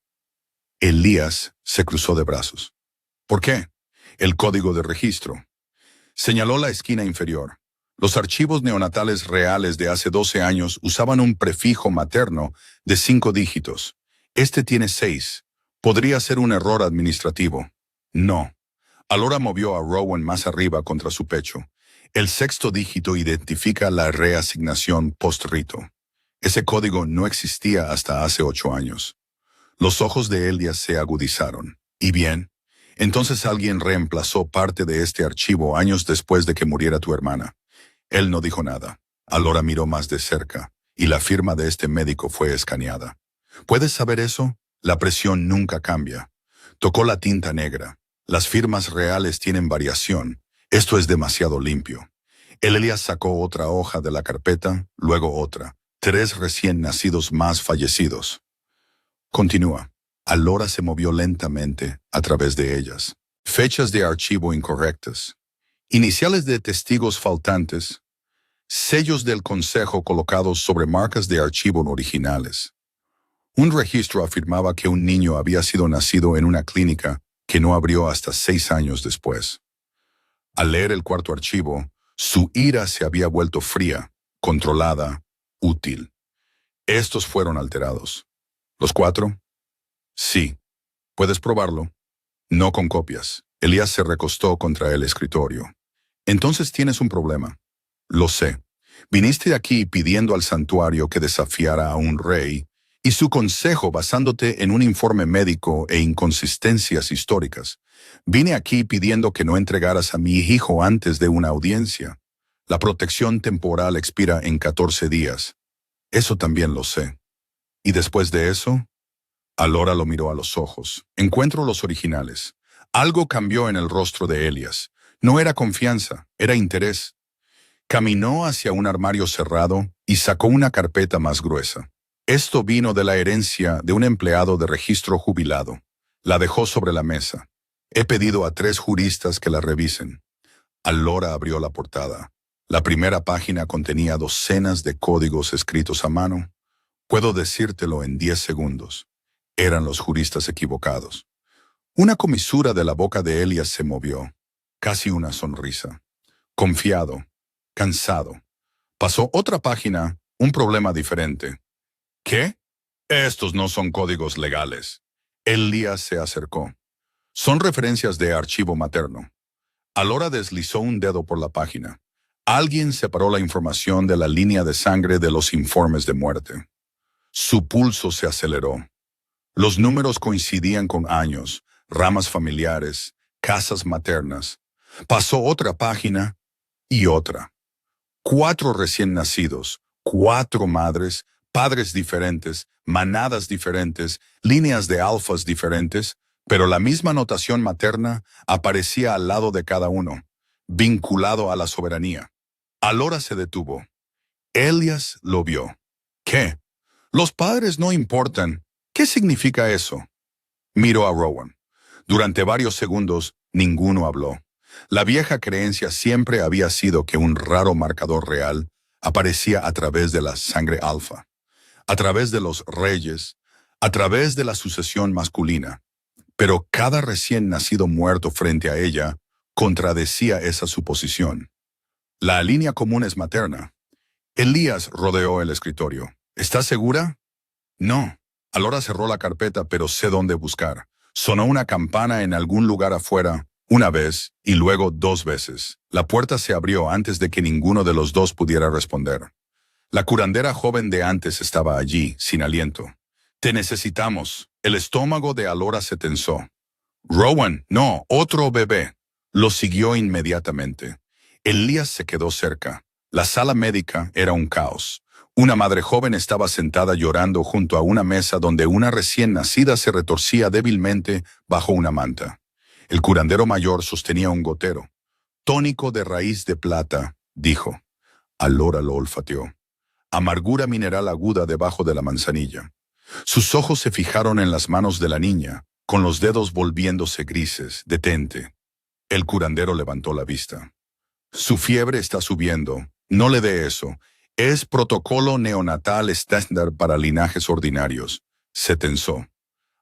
Speaker 1: Elías se cruzó de brazos. ¿Por qué? El código de registro. Señaló la esquina inferior. Los archivos neonatales reales de hace 12 años usaban un prefijo materno de 5 dígitos. Este tiene 6. Podría ser un error administrativo. No. Alora movió a Rowan más arriba contra su pecho. El 6º dígito identifica la reasignación post-rito. Ese código no existía hasta hace 8 años. Los ojos de Elías se agudizaron. ¿Y bien? Entonces alguien reemplazó parte de este archivo años después de que muriera tu hermana. Él no dijo nada. Alora miró más de cerca, y la firma de este médico fue escaneada. ¿Puedes saber eso? La presión nunca cambia. Tocó la tinta negra. Las firmas reales tienen variación. Esto es demasiado limpio. Elías sacó otra hoja de la carpeta, luego otra. 3 recién nacidos más fallecidos. Continúa. Alora se movió lentamente a través de ellas. Fechas de archivo incorrectas. Iniciales de testigos faltantes. Sellos del consejo colocados sobre marcas de archivo originales. Un registro afirmaba que un niño había sido nacido en una clínica que no abrió hasta 6 años después. Al leer el 4º archivo, su ira se había vuelto fría, controlada, útil. Estos fueron alterados. ¿Los 4? Sí. ¿Puedes probarlo? No con copias. Elías se recostó contra el escritorio. Entonces tienes un problema. Lo sé. Viniste aquí pidiendo al santuario que desafiara a un rey y su consejo basándote en un informe médico e inconsistencias históricas. Vine aquí pidiendo que no entregaras a mi hijo antes de una audiencia. La protección temporal expira en 14 días. Eso también lo sé. ¿Y después de eso? Alora lo miró a los ojos. Encuentro los originales. Algo cambió en el rostro de Elías. No era confianza, era interés. Caminó hacia un armario cerrado y sacó una carpeta más gruesa. Esto vino de la herencia de un empleado de registro jubilado. La dejó sobre la mesa. He pedido a 3 juristas que la revisen. Alora abrió la portada. La primera página contenía docenas de códigos escritos a mano. Puedo decírtelo en 10 segundos. Eran los juristas equivocados. Una comisura de la boca de Elías se movió. Casi una sonrisa. Confiado. Cansado. Pasó otra página, un problema diferente. ¿Qué? Estos no son códigos legales. Elías se acercó. Son referencias de archivo materno. Alora deslizó un dedo por la página. Alguien separó la información de la línea de sangre de los informes de muerte. Su pulso se aceleró. Los números coincidían con años, ramas familiares, casas maternas. Pasó otra página y otra. 4 recién nacidos, 4 madres, padres diferentes, manadas diferentes, líneas de alfas diferentes, pero la misma notación materna aparecía al lado de cada uno, vinculado a la soberanía. Alora se detuvo. Elías lo vio. ¿Qué? Los padres no importan. ¿Qué significa eso? Miró a Rowan. Durante varios segundos, ninguno habló. La vieja creencia siempre había sido que un raro marcador real aparecía a través de la sangre alfa, a través de los reyes, a través de la sucesión masculina. Pero cada recién nacido muerto frente a ella contradecía esa suposición. La línea común es materna. Elías rodeó el escritorio. ¿Estás segura? No. Alora cerró la carpeta, pero sé dónde buscar. Sonó una campana en algún lugar afuera, una vez y luego 2 veces. La puerta se abrió antes de que ninguno de los 2 pudiera responder. La curandera joven de antes estaba allí, sin aliento. Te necesitamos. El estómago de Alora se tensó. Rowan, no, otro bebé. Lo siguió inmediatamente. Elías se quedó cerca. La sala médica era un caos. Una madre joven estaba sentada llorando junto a una mesa donde una recién nacida se retorcía débilmente bajo una manta. El curandero mayor sostenía un gotero. Tónico de raíz de plata, dijo. Alora lo olfateó. Amargura mineral aguda debajo de la manzanilla. Sus ojos se fijaron en las manos de la niña, con los dedos volviéndose grises. Detente. El curandero levantó la vista. Su fiebre está subiendo. No le dé eso. Es protocolo neonatal estándar para linajes ordinarios. Se tensó.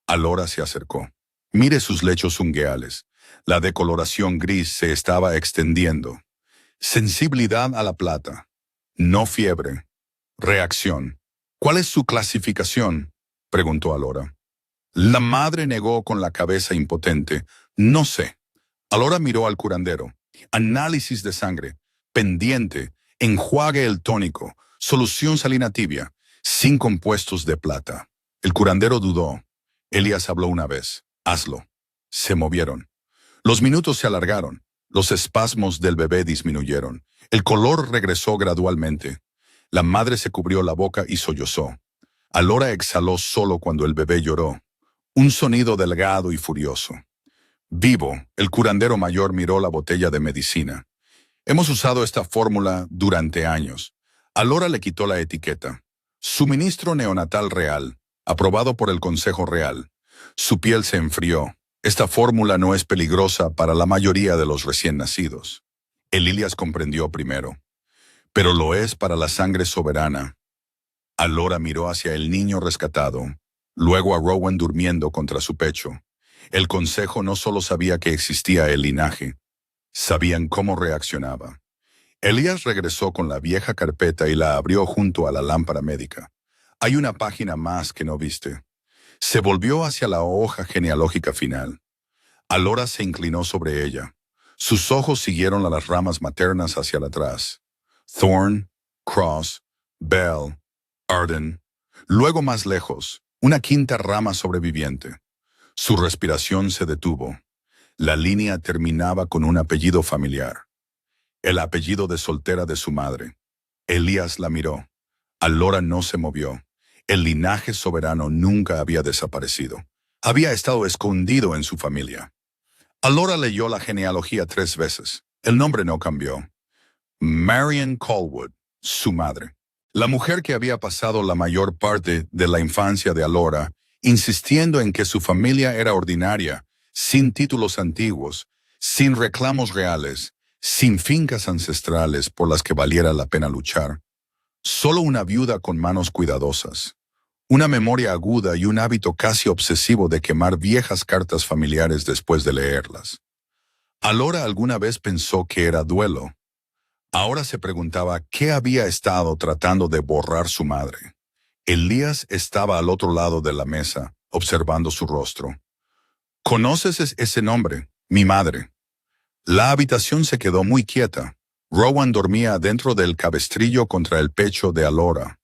Speaker 1: Alora se acercó. Mire sus lechos ungueales. La decoloración gris se estaba extendiendo. Sensibilidad a la plata. No fiebre. Reacción. ¿Cuál es su clasificación?, preguntó Alora. La madre negó con la cabeza impotente. No sé. Alora miró al curandero. Análisis de sangre. Pendiente. Enjuague el tónico. Solución salina tibia. Sin compuestos de plata. El curandero dudó. Elías habló una vez. Hazlo. Se movieron. Los minutos se alargaron. Los espasmos del bebé disminuyeron. El color regresó gradualmente. La madre se cubrió la boca y sollozó. Alora exhaló solo cuando el bebé lloró. Un sonido delgado y furioso. Vivo, el curandero mayor miró la botella de medicina. Hemos usado esta fórmula durante años. Alora le quitó la etiqueta. Suministro neonatal real, aprobado por el Consejo Real. Su piel se enfrió. Esta fórmula no es peligrosa para la mayoría de los recién nacidos. Elías comprendió primero. Pero lo es para la sangre soberana. Alora miró hacia el niño rescatado, luego a Rowan durmiendo contra su pecho. El consejo no solo sabía que existía el linaje, sabían cómo reaccionaba. Elías regresó con la vieja carpeta y la abrió junto a la lámpara médica. Hay una página más que no viste. Se volvió hacia la hoja genealógica final. Alora se inclinó sobre ella. Sus ojos siguieron a las ramas maternas hacia atrás. Thorn, Cross, Bell, Arden. Luego más lejos, una quinta rama sobreviviente. Su respiración se detuvo. La línea terminaba con un apellido familiar. El apellido de soltera de su madre. Elías la miró. Alora no se movió. El linaje soberano nunca había desaparecido. Había estado escondido en su familia. Alora leyó la genealogía 3 veces. El nombre no cambió. Marion Colwood, su madre. La mujer que había pasado la mayor parte de la infancia de Alora, insistiendo en que su familia era ordinaria, sin títulos antiguos, sin reclamos reales, sin fincas ancestrales por las que valiera la pena luchar. Solo una viuda con manos cuidadosas. Una memoria aguda y un hábito casi obsesivo de quemar viejas cartas familiares después de leerlas. Alora alguna vez pensó que era duelo. Ahora se preguntaba qué había estado tratando de borrar su madre. Elías estaba al otro lado de la mesa, observando su rostro. ¿Conoces ese nombre? Mi madre. La habitación se quedó muy quieta. Rowan dormía dentro del cabestrillo contra el pecho de Alora.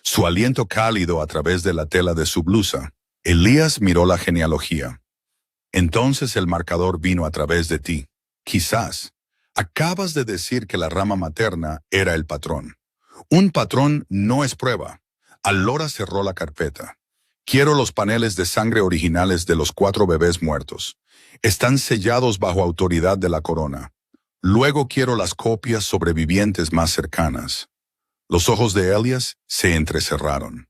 Speaker 1: Su aliento cálido a través de la tela de su blusa. Elías miró la genealogía. Entonces el marcador vino a través de ti. Quizás. Acabas de decir que la rama materna era el patrón. Un patrón no es prueba. Alora cerró la carpeta. Quiero los paneles de sangre originales de los 4 bebés muertos. Están sellados bajo autoridad de la corona. Luego quiero las copias sobrevivientes más cercanas. Los ojos de Elías se entrecerraron.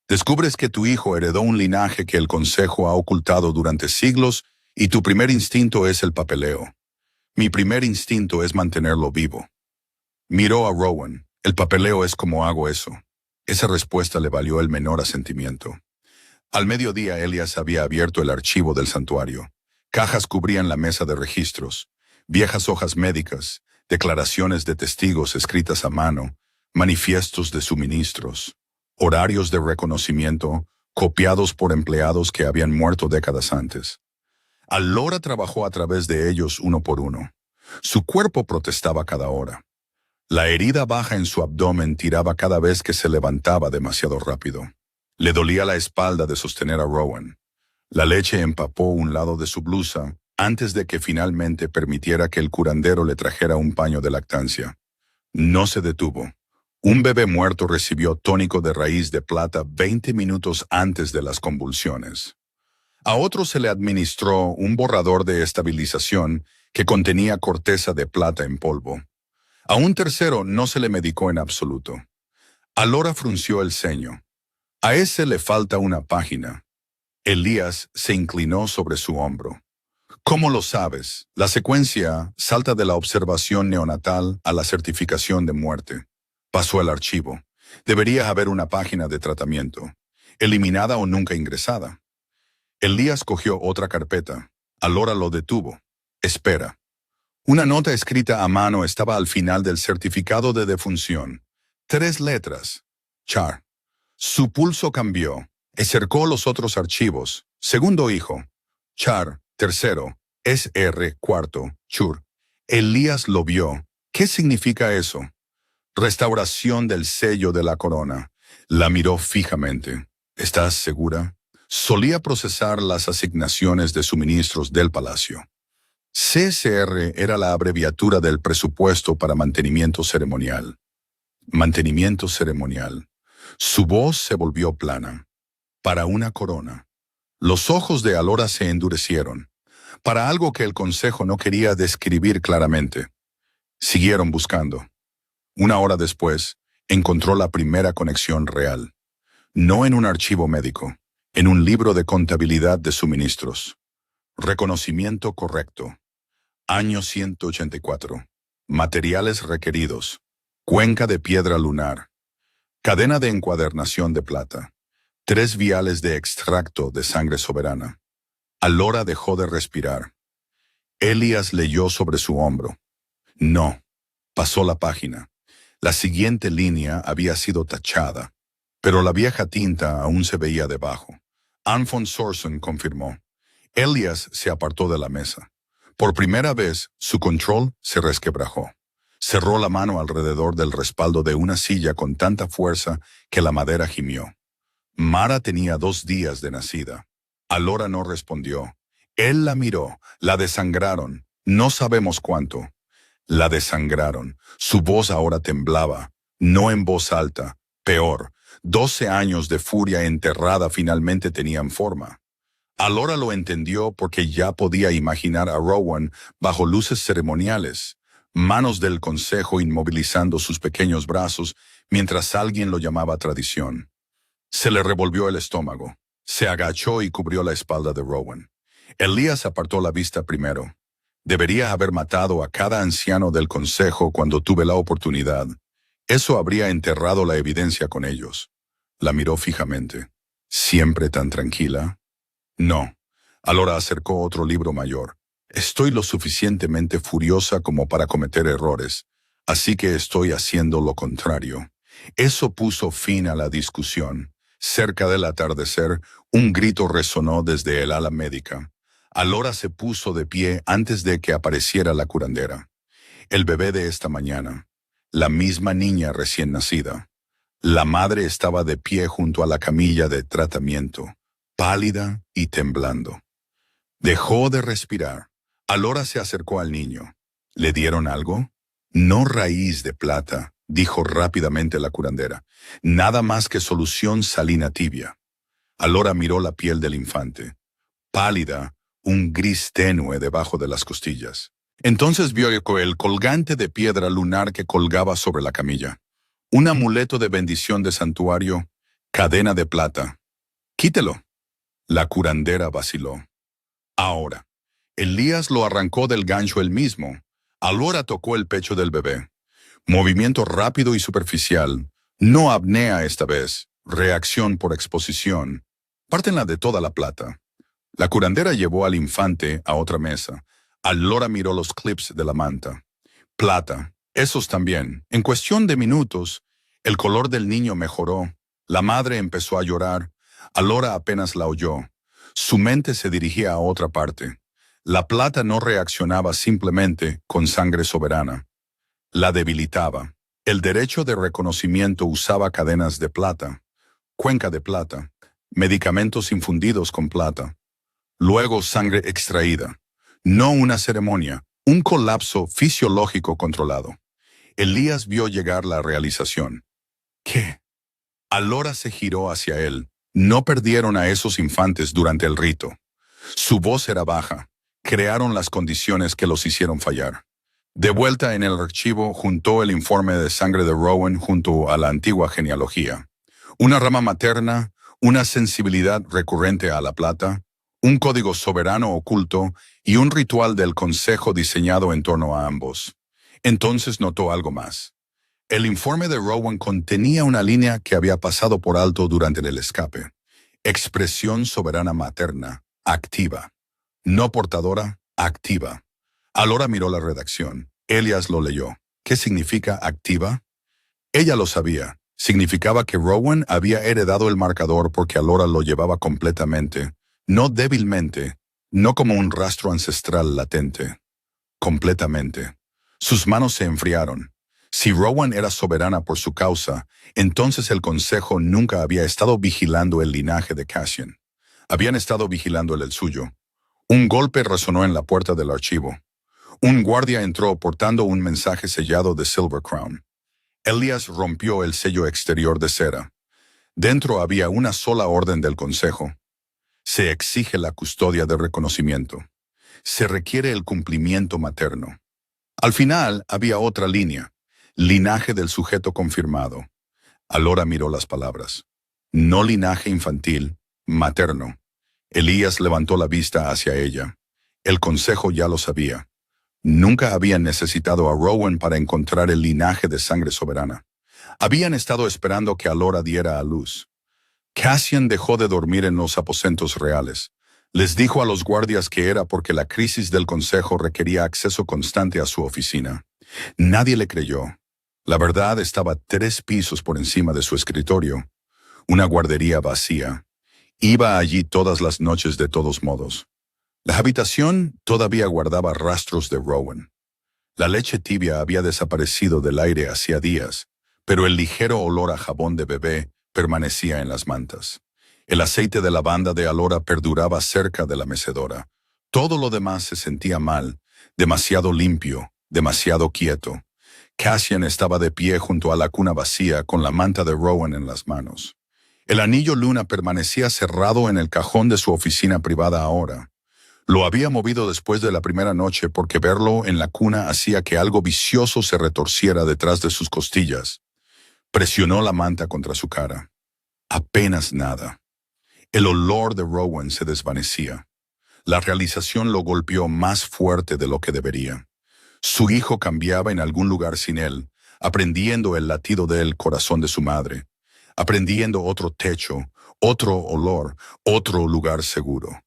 Speaker 1: Descubres que tu hijo heredó un linaje que el Consejo ha ocultado durante siglos y tu primer instinto es el papeleo. Mi primer instinto es mantenerlo vivo. Miró a Rowan. El papeleo es como hago eso. Esa respuesta le valió el menor asentimiento. Al mediodía, Elías había abierto el archivo del santuario. Cajas cubrían la mesa de registros. Viejas hojas médicas, declaraciones de testigos escritas a mano, manifiestos de suministros, horarios de reconocimiento, copiados por empleados que habían muerto décadas antes. Alora trabajó a través de ellos uno por uno. Su cuerpo protestaba cada hora. La herida baja en su abdomen tiraba cada vez que se levantaba demasiado rápido. Le dolía la espalda de sostener a Rowan. La leche empapó un lado de su blusa antes de que finalmente permitiera que el curandero le trajera un paño de lactancia. No se detuvo. Un bebé muerto recibió tónico de raíz de plata 20 minutos antes de las convulsiones. A otro se le administró un borrador de estabilización que contenía corteza de plata en polvo. A un tercero no se le medicó en absoluto. Alora frunció el ceño. A ese le falta una página. Elías se inclinó sobre su hombro. ¿Cómo lo sabes? La secuencia salta de la observación neonatal a la certificación de muerte. Pasó el archivo. Debería haber una página de tratamiento, eliminada o nunca ingresada. Elías cogió otra carpeta. Alora lo detuvo. Espera. Una nota escrita a mano estaba al final del certificado de defunción. 3 letras. Char. Su pulso cambió. Cercó los otros archivos. Segundo hijo. Char. Tercero. SR. Cuarto. Chur. Elías lo vio. ¿Qué significa eso? Restauración del sello de la corona. La miró fijamente. ¿Estás segura? Solía procesar las asignaciones de suministros del palacio. CSR era la abreviatura del presupuesto para mantenimiento ceremonial. Mantenimiento ceremonial. Su voz se volvió plana. Para una corona. Los ojos de Alora se endurecieron. Para algo que el consejo no quería describir claramente. Siguieron buscando. 1 hora después, encontró la primera conexión real. No en un archivo médico, en un libro de contabilidad de suministros. Reconocimiento correcto. Año 184. Materiales requeridos. Cuenca de piedra lunar. Cadena de encuadernación de plata. 3 viales de extracto de sangre soberana. Alora dejó de respirar. Elías leyó sobre su hombro. No. Pasó la página. La siguiente línea había sido tachada, pero la vieja tinta aún se veía debajo. Anfon Sorson confirmó. Elías se apartó de la mesa. Por primera vez, su control se resquebrajó. Cerró la mano alrededor del respaldo de una silla con tanta fuerza que la madera gimió. Mara tenía 2 días de nacida. Alora no respondió. Él la miró. La desangraron. No sabemos cuánto. La desangraron. Su voz ahora temblaba. No en voz alta. Peor. 12 años de furia enterrada finalmente tenían forma. Alora lo entendió porque ya podía imaginar a Rowan bajo luces ceremoniales, manos del consejo inmovilizando sus pequeños brazos mientras alguien lo llamaba tradición. Se le revolvió el estómago. Se agachó y cubrió la espalda de Rowan. Elías apartó la vista primero. Debería haber matado a cada anciano del consejo cuando tuve la oportunidad. Eso habría enterrado la evidencia con ellos. La miró fijamente. ¿Siempre tan tranquila? No. Alora acercó otro libro mayor. Estoy lo suficientemente furiosa como para cometer errores, así que estoy haciendo lo contrario. Eso puso fin a la discusión. Cerca del atardecer, un grito resonó desde el ala médica. Alora se puso de pie antes de que apareciera la curandera. El bebé de esta mañana. La misma niña recién nacida. La madre estaba de pie junto a la camilla de tratamiento, pálida y temblando. Dejó de respirar. Alora se acercó al niño. ¿Le dieron algo? No raíz de plata, dijo rápidamente la curandera. Nada más que solución salina tibia. Alora miró la piel del infante. Pálida, un gris tenue debajo de las costillas. Entonces vio el colgante de piedra lunar que colgaba sobre la camilla. Un amuleto de bendición de santuario, cadena de plata. Quítelo. La curandera vaciló. Ahora, Elías lo arrancó del gancho él mismo. Alora tocó el pecho del bebé. Movimiento rápido y superficial. No apnea esta vez. Reacción por exposición. Pártenla de toda la plata. La curandera llevó al infante a otra mesa. Alora miró los clips de la manta. Plata. Esos también. En cuestión de minutos, el color del niño mejoró. La madre empezó a llorar. Alora apenas la oyó. Su mente se dirigía a otra parte. La plata no reaccionaba simplemente con sangre soberana. La debilitaba. El derecho de reconocimiento usaba cadenas de plata, cuenca de plata, medicamentos infundidos con plata. Luego sangre extraída. No una ceremonia, un colapso fisiológico controlado. Elías vio llegar la realización. ¿Qué? Alora se giró hacia él. No perdieron a esos infantes durante el rito. Su voz era baja. Crearon las condiciones que los hicieron fallar. De vuelta en el archivo, juntó el informe de sangre de Rowan junto a la antigua genealogía. Una rama materna, una sensibilidad recurrente a la plata, un código soberano oculto y un ritual del consejo diseñado en torno a ambos. Entonces notó algo más. El informe de Rowan contenía una línea que había pasado por alto durante el escape. Expresión soberana materna, activa. No portadora, activa. Alora miró la redacción. Elias lo leyó. ¿Qué significa activa? Ella lo sabía. Significaba que Rowan había heredado el marcador porque Alora lo llevaba completamente, no débilmente, no como un rastro ancestral latente. Completamente. Sus manos se enfriaron. Si Rowan era soberana por su causa, entonces el consejo nunca había estado vigilando el linaje de Cassian. Habían estado vigilando el suyo. Un golpe resonó en la puerta del archivo. Un guardia entró portando un mensaje sellado de Silver Crown. Elias rompió el sello exterior de cera. Dentro había una sola orden del consejo. Se exige la custodia de reconocimiento. Se requiere el cumplimiento materno. Al final había otra línea. Linaje del sujeto confirmado. Alora miró las palabras. No linaje infantil, materno. Elías levantó la vista hacia ella. El consejo ya lo sabía. Nunca habían necesitado a Rowan para encontrar el linaje de sangre soberana. Habían estado esperando que Alora diera a luz. Cassian dejó de dormir en los aposentos reales. Les dijo a los guardias que era porque la crisis del consejo requería acceso constante a su oficina. Nadie le creyó. La verdad estaba 3 pisos por encima de su escritorio. Una guardería vacía. Iba allí todas las noches de todos modos. La habitación todavía guardaba rastros de Rowan. La leche tibia había desaparecido del aire hacía días, pero el ligero olor a jabón de bebé permanecía en las mantas. El aceite de lavanda de Alora perduraba cerca de la mecedora. Todo lo demás se sentía mal, demasiado limpio, demasiado quieto. Cassian estaba de pie junto a la cuna vacía con la manta de Rowan en las manos. El anillo luna permanecía cerrado en el cajón de su oficina privada ahora. Lo había movido después de la primera noche porque verlo en la cuna hacía que algo vicioso se retorciera detrás de sus costillas. Presionó la manta contra su cara. Apenas nada. El olor de Rowan se desvanecía. La realización lo golpeó más fuerte de lo que debería. Su hijo cambiaba en algún lugar sin él, aprendiendo el latido del corazón de su madre, aprendiendo otro techo, otro olor, otro lugar seguro.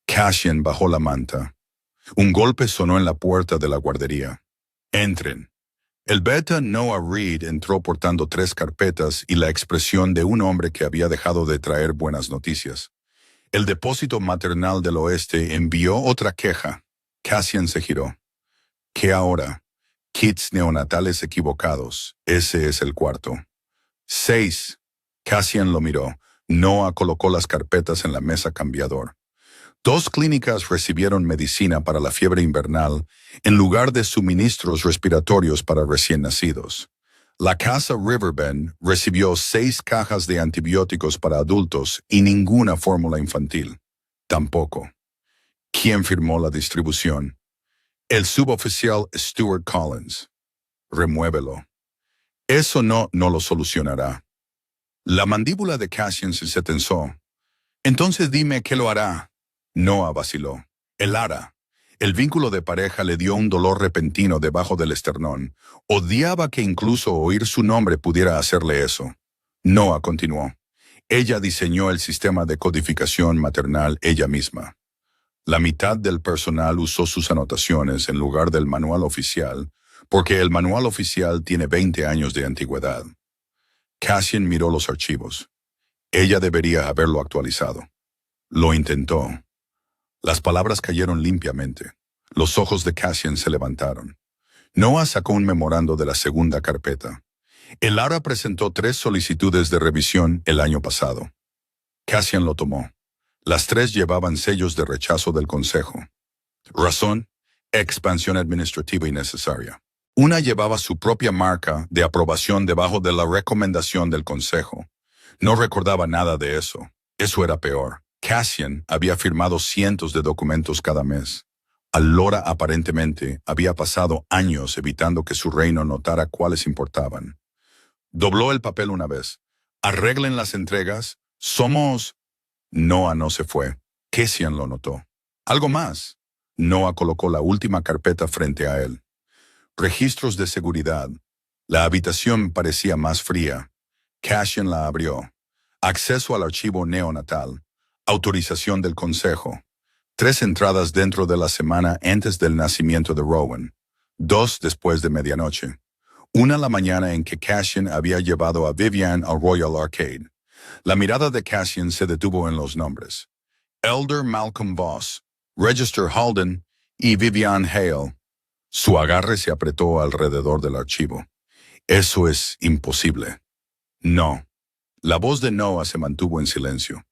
Speaker 1: Cassian bajó la manta. Un golpe sonó en la puerta de la guardería. «Entren». El beta Noah Reed entró portando 3 carpetas y la expresión de un hombre que había dejado de traer buenas noticias. El depósito maternal del oeste envió otra queja. Cassian se giró. ¿Qué ahora? Kits neonatales equivocados. Ese es el cuarto. 6. Cassian lo miró. Noah colocó las carpetas en la mesa cambiador. 2 clínicas recibieron medicina para la fiebre invernal en lugar de suministros respiratorios para recién nacidos. La casa Riverbend recibió 6 cajas de antibióticos para adultos y ninguna fórmula infantil. Tampoco. ¿Quién firmó la distribución? El suboficial Stuart Collins. Remuévelo. Eso no lo solucionará. La mandíbula de Cassian se tensó. Entonces dime qué lo hará. Noah vaciló. El hará. El vínculo de pareja le dio un dolor repentino debajo del esternón. Odiaba que incluso oír su nombre pudiera hacerle eso. Noah continuó. Ella diseñó el sistema de codificación maternal ella misma. La mitad del personal usó sus anotaciones en lugar del manual oficial, porque el manual oficial tiene 20 años de antigüedad. Cassian miró los archivos. Ella debería haberlo actualizado. Lo intentó. Las palabras cayeron limpiamente. Los ojos de Cassian se levantaron. Noah sacó un memorando de la segunda carpeta. El ARA presentó 3 solicitudes de revisión el año pasado. Cassian lo tomó. Las 3 llevaban sellos de rechazo del Consejo. Razón: expansión administrativa innecesaria. Una llevaba su propia marca de aprobación debajo de la recomendación del Consejo. No recordaba nada de eso. Eso era peor. Cassian había firmado cientos de documentos cada mes. Alora aparentemente había pasado años evitando que su reino notara cuáles importaban. Dobló el papel una vez. Arreglen las entregas, Somos... Noah no se fue. Cassian lo notó. Algo más. Noah colocó la última carpeta frente a él. Registros de seguridad. La habitación parecía más fría. Cassian la abrió. Acceso al archivo neonatal. Autorización del consejo. 3 entradas dentro de la semana antes del nacimiento de Rowan. 2 después de medianoche. 1 la mañana en que Cassian había llevado a Vivian al Royal Arcade. La mirada de Cassian se detuvo en los nombres. Elder Malcolm Voss, Register Halden y Vivian Hale. Su agarre se apretó alrededor del archivo. Eso es imposible. No. La voz de Noah se mantuvo en silencio.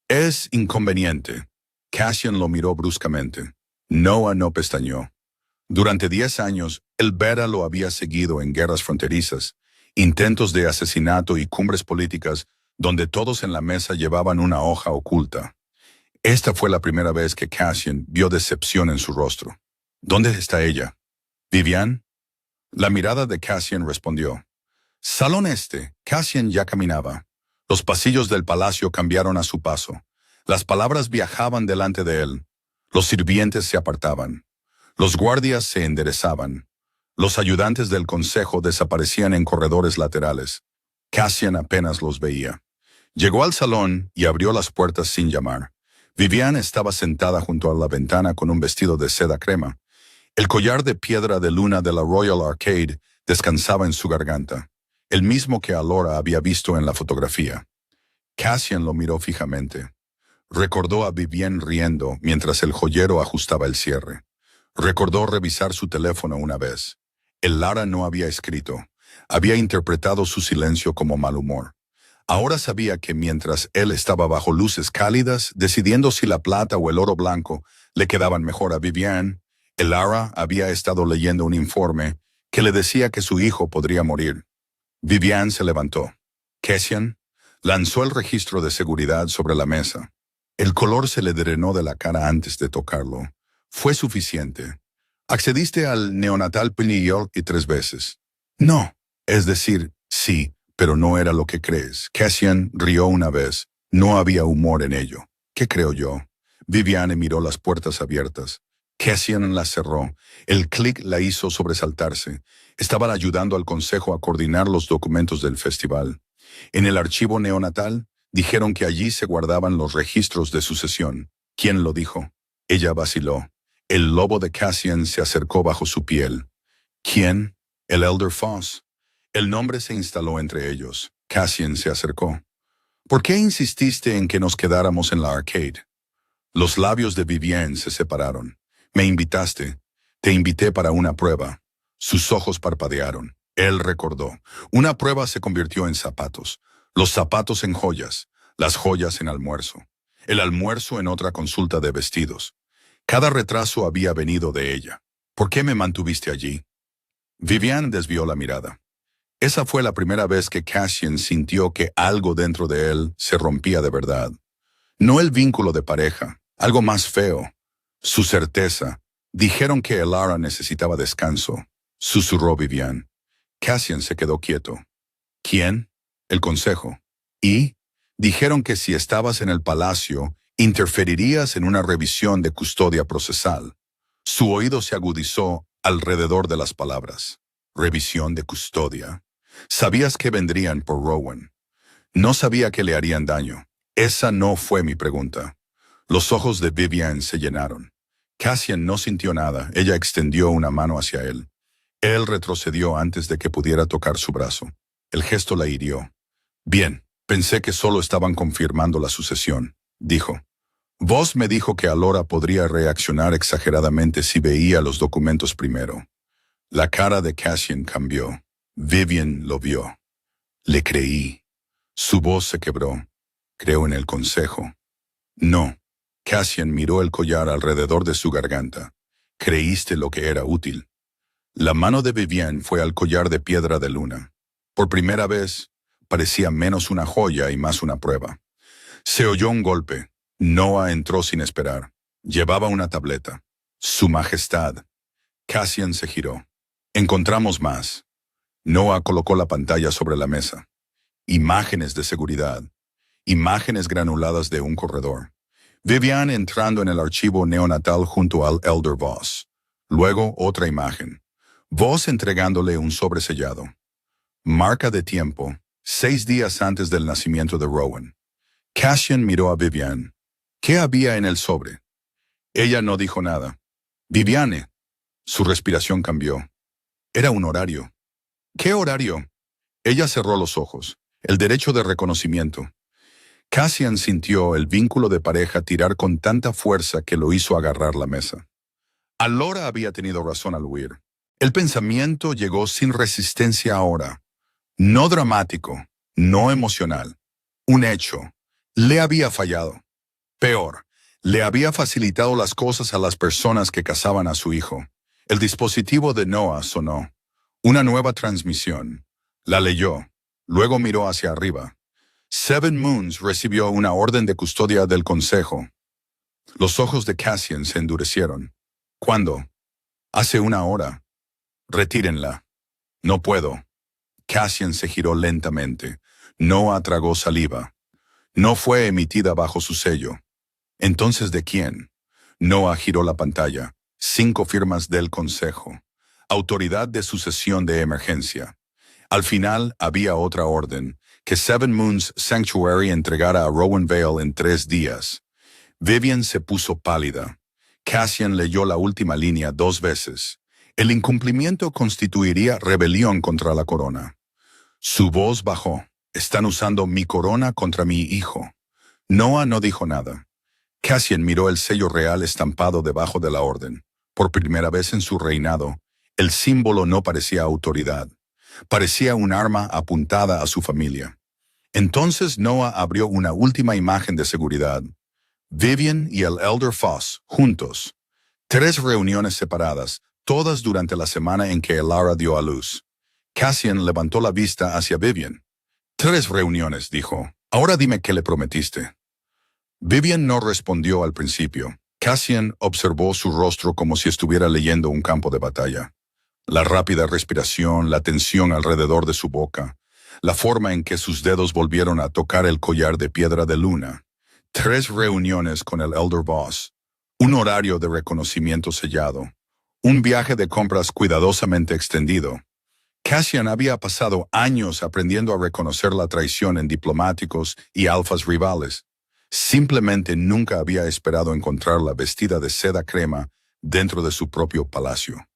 Speaker 1: Es inconveniente. Cassian lo miró bruscamente. Noah no pestañeó. Durante 10 años, el Beta lo había seguido en guerras fronterizas, intentos de asesinato y cumbres políticas donde todos en la mesa llevaban una hoja oculta. Esta fue la primera vez que Cassian vio decepción en su rostro. ¿Dónde está ella? ¿Vivian? La mirada de Cassian respondió. Salón este. Cassian ya caminaba. Los pasillos del palacio cambiaron a su paso. Las palabras viajaban delante de él. Los sirvientes se apartaban. Los guardias se enderezaban. Los ayudantes del consejo desaparecían en corredores laterales. Cassian apenas los veía. Llegó al salón y abrió las puertas sin llamar. Vivian estaba sentada junto a la ventana con un vestido de seda crema. El collar de piedra de luna de la Royal Arcade descansaba en su garganta, el mismo que Alora había visto en la fotografía. Cassian lo miró fijamente. Recordó a Vivian riendo mientras el joyero ajustaba el cierre. Recordó revisar su teléfono una vez. El Lara no había escrito. Había interpretado su silencio como mal humor. Ahora sabía que mientras él estaba bajo luces cálidas, decidiendo si la plata o el oro blanco le quedaban mejor a Vivian, el Lara había estado leyendo un informe que le decía que su hijo podría morir. Vivian se levantó. Cassian lanzó el registro de seguridad sobre la mesa. El color se le drenó de la cara antes de tocarlo. Fue suficiente. Accediste al neonatal New York y 3 veces. No, es decir, sí, pero no era lo que crees. Cassian rió una vez. No había humor en ello. ¿Qué creo yo? Vivian miró las puertas abiertas. Cassian las cerró. El clic la hizo sobresaltarse. Estaban ayudando al consejo a coordinar los documentos del festival. En el archivo neonatal, dijeron que allí se guardaban los registros de sucesión. ¿Quién lo dijo? Ella vaciló. El lobo de Cassian se acercó bajo su piel. ¿Quién? El Elder Foss. El nombre se instaló entre ellos. Cassian se acercó. ¿Por qué insististe en que nos quedáramos en la arcade? Los labios de Vivian se separaron. Me invitaste. Te invité para una prueba. Sus ojos parpadearon. Él recordó. Una prueba se convirtió en zapatos. Los zapatos en joyas. Las joyas en almuerzo. El almuerzo en otra consulta de vestidos. Cada retraso había venido de ella. ¿Por qué me mantuviste allí? Vivian desvió la mirada. Esa fue la primera vez que Cassian sintió que algo dentro de él se rompía de verdad. No el vínculo de pareja, algo más feo. Su certeza. Dijeron que Elara necesitaba descanso, susurró Vivian. Cassian se quedó quieto. ¿Quién? El consejo. ¿Y? Dijeron que si estabas en el palacio, interferirías en una revisión de custodia procesal. Su oído se agudizó alrededor de las palabras. Revisión de custodia. Sabías que vendrían por Rowan. No sabía que le harían daño. Esa no fue mi pregunta. Los ojos de Vivian se llenaron. Cassian no sintió nada. Ella extendió una mano hacia él. Él retrocedió antes de que pudiera tocar su brazo. El gesto la hirió. Bien, pensé que solo estaban confirmando la sucesión, dijo. Vos me dijo que Alora podría reaccionar exageradamente si veía los documentos primero. La cara de Cassian cambió. Vivian lo vio. Le creí. Su voz se quebró. Creo en el consejo. No. Cassian miró el collar alrededor de su garganta. Creíste lo que era útil. La mano de Vivian fue al collar de piedra de luna. Por primera vez, parecía menos una joya y más una prueba. Se oyó un golpe. Noah entró sin esperar. Llevaba una tableta. Su Majestad. Cassian se giró. Encontramos más. Noah colocó la pantalla sobre la mesa. Imágenes de seguridad. imágenes granuladas de un corredor. Vivian entrando en el archivo neonatal junto al Elder Voss. Luego otra imagen. Voss entregándole un sobresellado. Marca de tiempo, 6 días antes del nacimiento de Rowan. Cassian miró a Vivian. ¿Qué había en el sobre? Ella no dijo nada. Viviane. Su respiración cambió. Era un horario. ¿Qué horario? Ella cerró los ojos. El derecho de reconocimiento. Cassian sintió el vínculo de pareja tirar con tanta fuerza que lo hizo agarrar la mesa. Alora había tenido razón al huir. El pensamiento llegó sin resistencia ahora. No dramático, no emocional. Un hecho. Le había fallado. Peor, le había facilitado las cosas a las personas que cazaban a su hijo. El dispositivo de Noah sonó. Una nueva transmisión. La leyó. Luego miró hacia arriba. Seven Moons recibió una orden de custodia del consejo. Los ojos de Cassian se endurecieron. ¿Cuándo? Hace una hora. Retírenla. No puedo. Cassian se giró lentamente. Noah tragó saliva. No fue emitida bajo su sello. ¿Entonces de quién? Noah giró la pantalla. 5 firmas del consejo. Autoridad de sucesión de emergencia. Al final había otra orden, que Seven Moons Sanctuary entregara a Rowan Vale en 3 días. Vivian se puso pálida. Cassian leyó la última línea 2 veces. El incumplimiento constituiría rebelión contra la corona. Su voz bajó. Están usando mi corona contra mi hijo. Noah no dijo nada. Cassian miró el sello real estampado debajo de la orden. Por primera vez en su reinado, el símbolo no parecía autoridad. Parecía un arma apuntada a su familia. Entonces Noah abrió una última imagen de seguridad. Vivian y el Elder Voss, juntos. 3 reuniones separadas, todas durante la semana en que Elara dio a luz. Cassian levantó la vista hacia Vivian. 3 reuniones, dijo. Ahora dime qué le prometiste. Vivian no respondió al principio. Cassian observó su rostro como si estuviera leyendo un campo de batalla. La rápida respiración, la tensión alrededor de su boca, la forma en que sus dedos volvieron a tocar el collar de piedra de luna. 3 reuniones con el Elder Voss. Un horario de reconocimiento sellado. Un viaje de compras cuidadosamente extendido. Cassian había pasado años aprendiendo a reconocer la traición en diplomáticos y alfas rivales. Simplemente nunca había esperado encontrarla vestida de seda crema dentro de su propio palacio.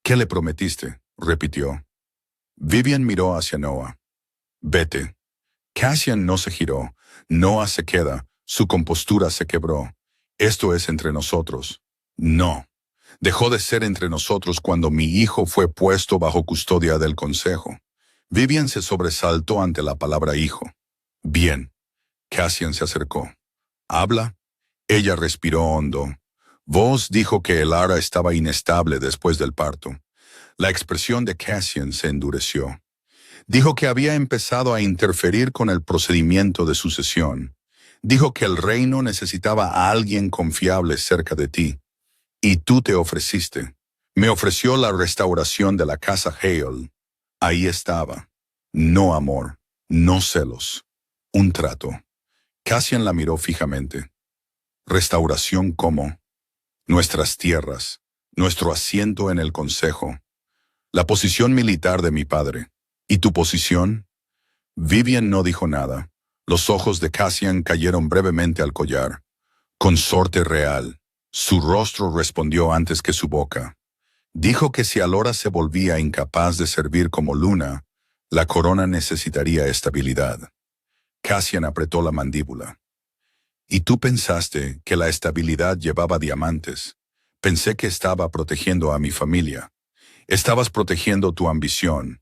Speaker 1: ¿Qué le prometiste?, repitió. Vivian miró hacia Noah. Vete. Cassian no se giró. Noah se queda. Su compostura se quebró. Esto es entre nosotros. No. Dejó de ser entre nosotros cuando mi hijo fue puesto bajo custodia del consejo. Vivian se sobresaltó ante la palabra hijo. Bien. Cassian se acercó. ¿Habla? Ella respiró hondo. Voss dijo que Elara estaba inestable después del parto. La expresión de Cassian se endureció. Dijo que había empezado a interferir con el procedimiento de sucesión. Dijo que el reino necesitaba a alguien confiable cerca de ti. Y tú te ofreciste. Me ofreció la restauración de la casa Hale. Ahí estaba. No amor, no celos. Un trato. Cassian la miró fijamente. ¿Restauración cómo? Nuestras tierras, nuestro asiento en el consejo, la posición militar de mi padre. ¿Y tu posición? Vivian no dijo nada. Los ojos de Cassian cayeron brevemente al collar. Consorte real. Su rostro respondió antes que su boca. Dijo que si Alora se volvía incapaz de servir como luna, la corona necesitaría estabilidad. Cassian apretó la mandíbula. ¿Y tú pensaste que la estabilidad llevaba diamantes? Pensé que estaba protegiendo a mi familia. Estabas protegiendo tu ambición.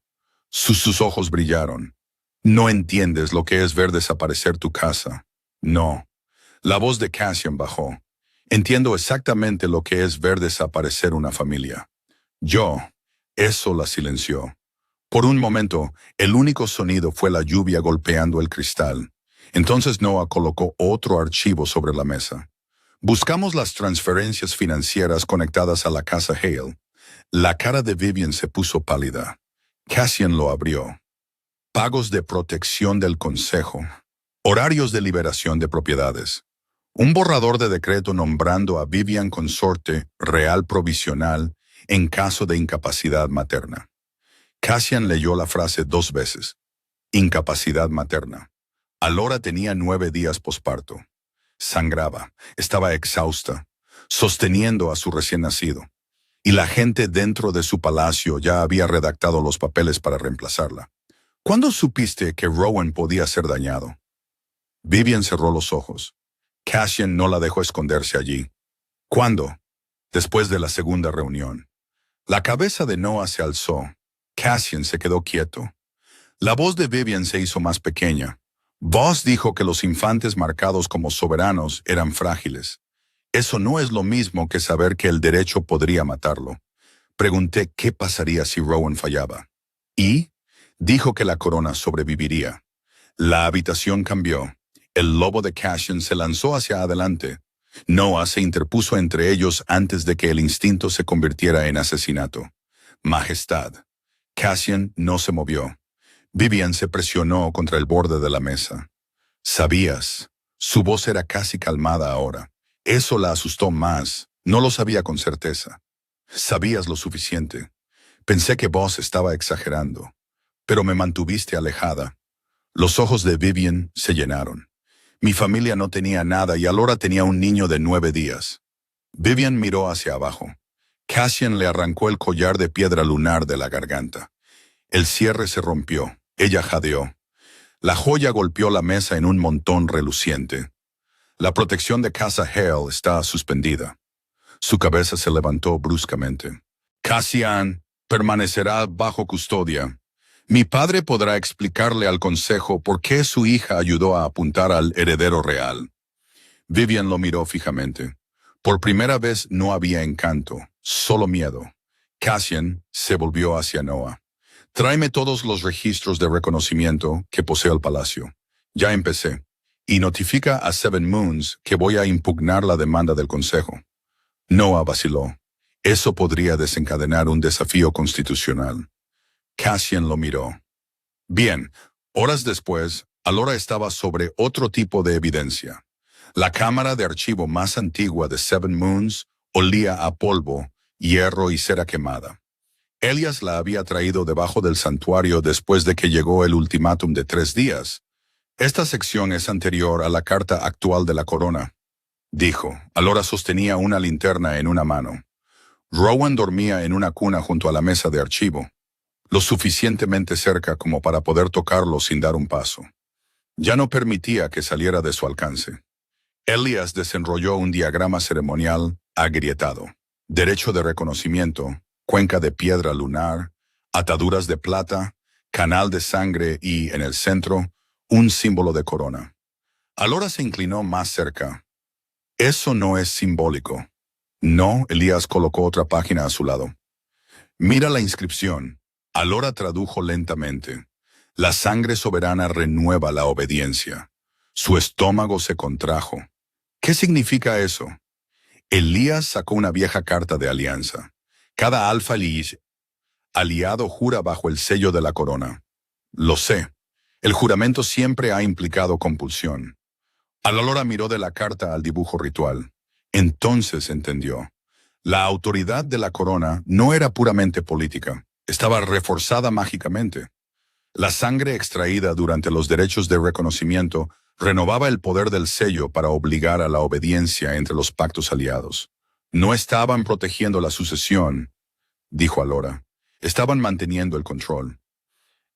Speaker 1: Sus ojos brillaron. No entiendes lo que es ver desaparecer tu casa. No. La voz de Cassian bajó. Entiendo exactamente lo que es ver desaparecer una familia. Eso la silenció. Por un momento, el único sonido fue la lluvia golpeando el cristal. Entonces Noah colocó otro archivo sobre la mesa. Buscamos las transferencias financieras conectadas a la casa Hale. La cara de Vivian se puso pálida. Cassian lo abrió. Pagos de protección del consejo. Horarios de liberación de propiedades. Un borrador de decreto nombrando a Vivian consorte real provisional en caso de incapacidad materna. Cassian leyó la frase 2 veces. Incapacidad materna. Alora tenía 9 días posparto. Sangraba, estaba exhausta, sosteniendo a su recién nacido. Y la gente dentro de su palacio ya había redactado los papeles para reemplazarla. ¿Cuándo supiste que Rowan podía ser dañado? Vivian cerró los ojos. Cassian no la dejó esconderse allí. ¿Cuándo? Después de la segunda reunión. La cabeza de Noah se alzó. Cassian se quedó quieto. La voz de Vivian se hizo más pequeña. Vos dijo que los infantes marcados como soberanos eran frágiles. Eso no es lo mismo que saber que el derecho podría matarlo. Pregunté qué pasaría si Rowan fallaba. Y dijo que la corona sobreviviría. La habitación cambió. El lobo de Cassian se lanzó hacia adelante. Noah se interpuso entre ellos antes de que el instinto se convirtiera en asesinato. Majestad. Cassian no se movió. Vivian se presionó contra el borde de la mesa. Sabías. Su voz era casi calmada ahora. Eso la asustó más. No lo sabía con certeza. Sabías lo suficiente. Pensé que vos estaba exagerando. Pero me mantuviste alejada. Los ojos de Vivian se llenaron. Mi familia no tenía nada y Alora tenía un niño de 9 días. Vivian miró hacia abajo. Cassian le arrancó el collar de piedra lunar de la garganta. El cierre se rompió. Ella jadeó. La joya golpeó la mesa en un montón reluciente. La protección de Casa Hale está suspendida. Su cabeza se levantó bruscamente. Cassian permanecerá bajo custodia. Mi padre podrá explicarle al consejo por qué su hija ayudó a apuntar al heredero real. Vivian lo miró fijamente. Por primera vez no había encanto, solo miedo. Cassian se volvió hacia Noah. Tráeme todos los registros de reconocimiento que posee el palacio. Ya empecé. Y notifica a Seven Moons que voy a impugnar la demanda del consejo. Noah vaciló. Eso podría desencadenar un desafío constitucional. Cassian lo miró. Bien, horas después, Alora estaba sobre otro tipo de evidencia. La cámara de archivo más antigua de Seven Moons olía a polvo, hierro y cera quemada. Elias la había traído debajo del santuario después de que llegó el ultimátum de 3 días. Esta sección es anterior a la carta actual de la corona, dijo. Alora sostenía una linterna en una mano. Rowan dormía en una cuna junto a la mesa de archivo, lo suficientemente cerca como para poder tocarlo sin dar un paso. Ya no permitía que saliera de su alcance. Elias desenrolló un diagrama ceremonial agrietado. Derecho de reconocimiento, cuenca de piedra lunar, ataduras de plata, canal de sangre y, en el centro, un símbolo de corona. Alora se inclinó más cerca. Eso no es simbólico. No, Elías colocó otra página a su lado. Mira la inscripción. Alora tradujo lentamente. La sangre soberana renueva la obediencia. Su estómago se contrajo. ¿Qué significa eso? Elías sacó una vieja carta de alianza. Cada alfa aliado jura bajo el sello de la corona. Lo sé. El juramento siempre ha implicado compulsión. Alora miró de la carta al dibujo ritual. Entonces entendió. La autoridad de la corona no era puramente política. Estaba reforzada mágicamente. La sangre extraída durante los derechos de reconocimiento renovaba el poder del sello para obligar a la obediencia entre los pactos aliados. No estaban protegiendo la sucesión, dijo Alora. Estaban manteniendo el control.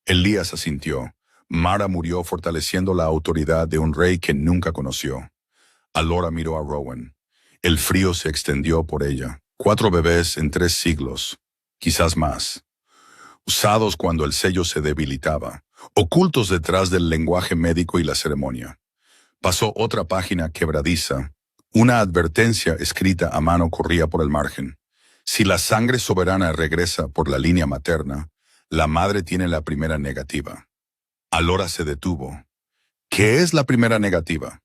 Speaker 1: Elías asintió. Mara murió fortaleciendo la autoridad de un rey que nunca conoció. Alora miró a Rowan. El frío se extendió por ella. 4 bebés en 3 siglos, quizás más. Usados cuando el sello se debilitaba, ocultos detrás del lenguaje médico y la ceremonia. Pasó otra página quebradiza. Una advertencia escrita a mano corría por el margen. Si la sangre soberana regresa por la línea materna, la madre tiene la primera negativa. Alora se detuvo. ¿Qué es la primera negativa?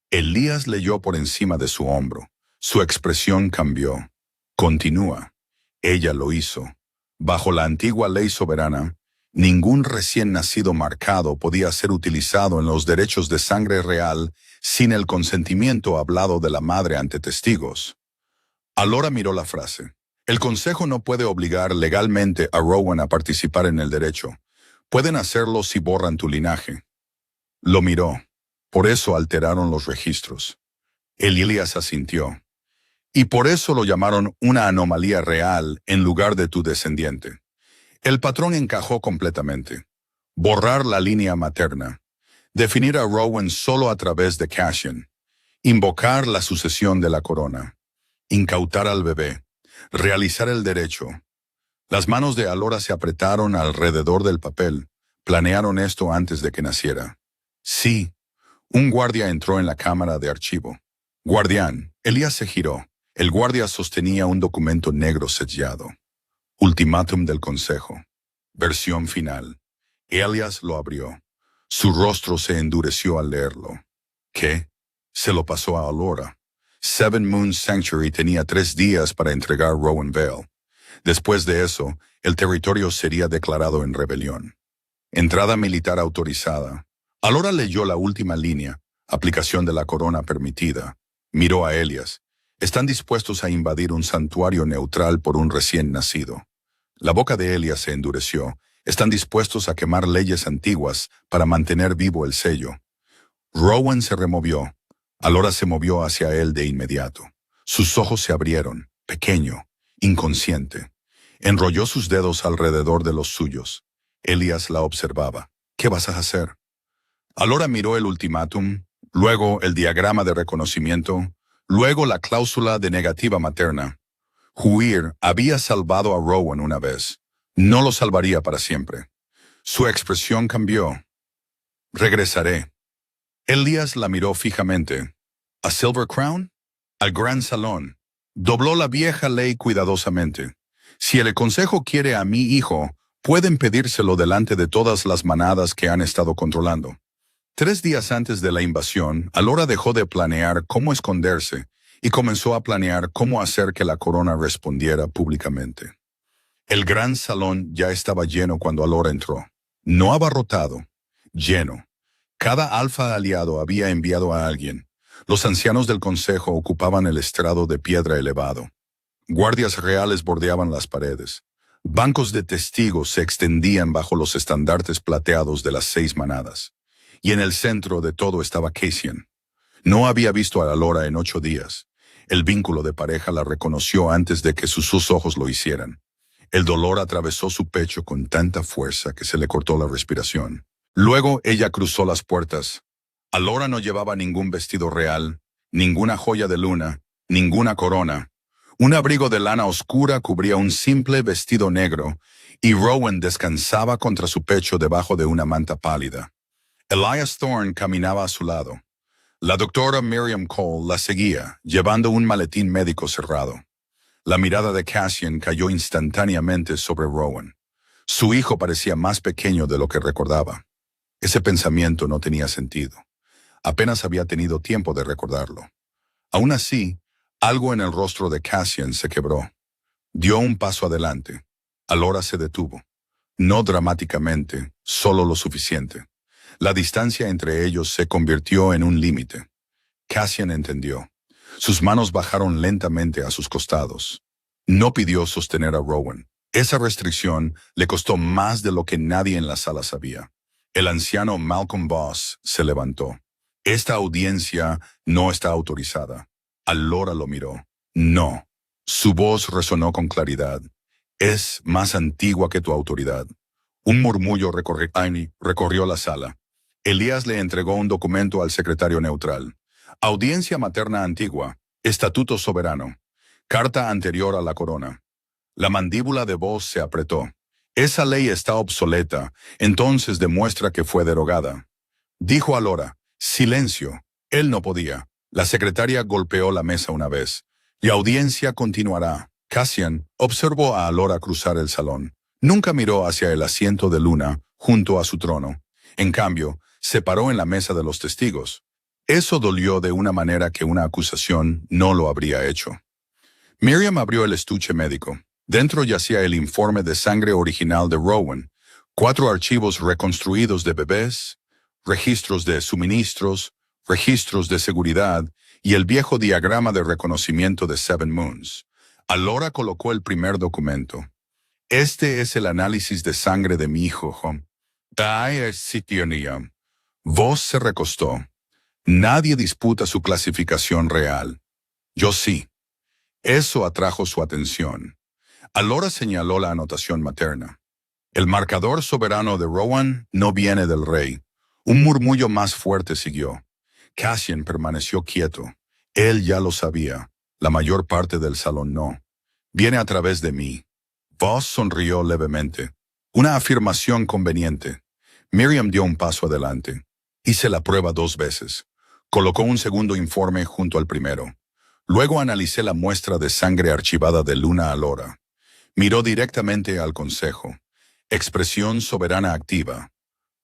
Speaker 1: Elías leyó por encima de su hombro. Su expresión cambió. Continúa. Ella lo hizo. Bajo la antigua ley soberana, Ningún recién nacido marcado podía ser utilizado en los derechos de sangre real sin el consentimiento hablado de la madre ante testigos. Alora miró la frase. El Consejo no puede obligar legalmente a Rowan a participar en el derecho. Pueden hacerlo si borran tu linaje. Lo miró. Por eso alteraron los registros. Elías asintió. Y por eso lo llamaron una anomalía real en lugar de tu descendiente. El patrón encajó completamente. Borrar la línea materna. Definir a Rowan solo a través de Cassian. Invocar la sucesión de la corona. Incautar al bebé. Realizar el derecho. Las manos de Alora se apretaron alrededor del papel. Planearon esto antes de que naciera. Sí. Un guardia entró en la cámara de archivo. Guardián. Elías se giró. El guardia sostenía un documento negro sellado. Ultimátum del Consejo. Versión final. Elías lo abrió. Su rostro se endureció al leerlo. ¿Qué? Se lo pasó a Alora. Seven Moons Sanctuary tenía 3 días para entregar Rowan Vale. Después de eso, el territorio sería declarado en rebelión. Entrada militar autorizada. Alora leyó la última línea. Aplicación de la corona permitida. Miró a Elías. Están dispuestos a invadir un santuario neutral por un recién nacido. La boca de Elías se endureció. Están dispuestos a quemar leyes antiguas para mantener vivo el sello. Rowan se removió. Alora se movió hacia él de inmediato. Sus ojos se abrieron, pequeño, inconsciente. Enrolló sus dedos alrededor de los suyos. Elías la observaba. ¿Qué vas a hacer? Alora miró el ultimátum, luego el diagrama de reconocimiento, luego la cláusula de negativa materna. Huir había salvado a Rowan una vez. No lo salvaría para siempre. Su expresión cambió. Regresaré. Elías la miró fijamente. ¿A Silver Crown? Al gran salón. Dobló la vieja ley cuidadosamente. Si el Consejo quiere a mi hijo, pueden pedírselo delante de todas las manadas que han estado controlando. 3 días antes de la invasión, Alora dejó de planear cómo esconderse y comenzó a planear cómo hacer que la corona respondiera públicamente. El gran salón ya estaba lleno cuando Alora entró. No abarrotado, lleno. Cada alfa aliado había enviado a alguien. Los ancianos del Consejo ocupaban el estrado de piedra elevado. Guardias reales bordeaban las paredes. Bancos de testigos se extendían bajo los estandartes plateados de las 6 manadas. Y en el centro de todo estaba Cassian. No había visto a Alora en 8 días. El vínculo de pareja la reconoció antes de que sus ojos lo hicieran. El dolor atravesó su pecho con tanta fuerza que se le cortó la respiración. Luego ella cruzó las puertas. Alora no llevaba ningún vestido real, ninguna joya de luna, ninguna corona. Un abrigo de lana oscura cubría un simple vestido negro, y Rowan descansaba contra su pecho debajo de una manta pálida. Elias Thorne caminaba a su lado. La doctora Miriam Cole la seguía, llevando un maletín médico cerrado. La mirada de Cassian cayó instantáneamente sobre Rowan. Su hijo parecía más pequeño de lo que recordaba. Ese pensamiento no tenía sentido. Apenas había tenido tiempo de recordarlo. Aún así, algo en el rostro de Cassian se quebró. Dio un paso adelante. Alora se detuvo. No dramáticamente, solo lo suficiente. La distancia entre ellos se convirtió en un límite. Cassian entendió. Sus manos bajaron lentamente a sus costados. No pidió sostener a Rowan. Esa restricción le costó más de lo que nadie en la sala sabía. El anciano Malcolm Boss se levantó. Esta audiencia no está autorizada. Alora lo miró. No. Su voz resonó con claridad. Es más antigua que tu autoridad. Un murmullo recorrió la sala. Elías le entregó un documento al secretario neutral. Audiencia materna antigua. Estatuto soberano. Carta anterior a la corona. La mandíbula de Boss se apretó. Esa ley está obsoleta, entonces demuestra que fue derogada. Dijo Alora. Silencio. Él no podía. La secretaria golpeó la mesa una vez. La audiencia continuará. Cassian observó a Alora cruzar el salón. Nunca miró hacia el asiento de Luna, junto a su trono. En cambio, se paró en la mesa de los testigos. Eso dolió de una manera que una acusación no lo habría hecho. Miriam abrió el estuche médico. Dentro yacía el informe de sangre original de Rowan, 4 archivos reconstruidos de bebés, registros de suministros, registros de seguridad y el viejo diagrama de reconocimiento de Seven Moons. Alora colocó el primer documento. Este es el análisis de sangre de mi hijo, Hom. Vos se recostó. Nadie disputa su clasificación real. Yo sí. Eso atrajo su atención. Alora señaló la anotación materna. El marcador soberano de Rowan no viene del rey. Un murmullo más fuerte siguió. Cassian permaneció quieto. Él ya lo sabía. La mayor parte del salón no. Viene a través de mí. Voss sonrió levemente. Una afirmación conveniente. Miriam dio un paso adelante. Hice la prueba 2 veces. Colocó un segundo informe junto al primero. Luego analicé la muestra de sangre archivada de Luna Alora. Miró directamente al consejo. Expresión soberana activa.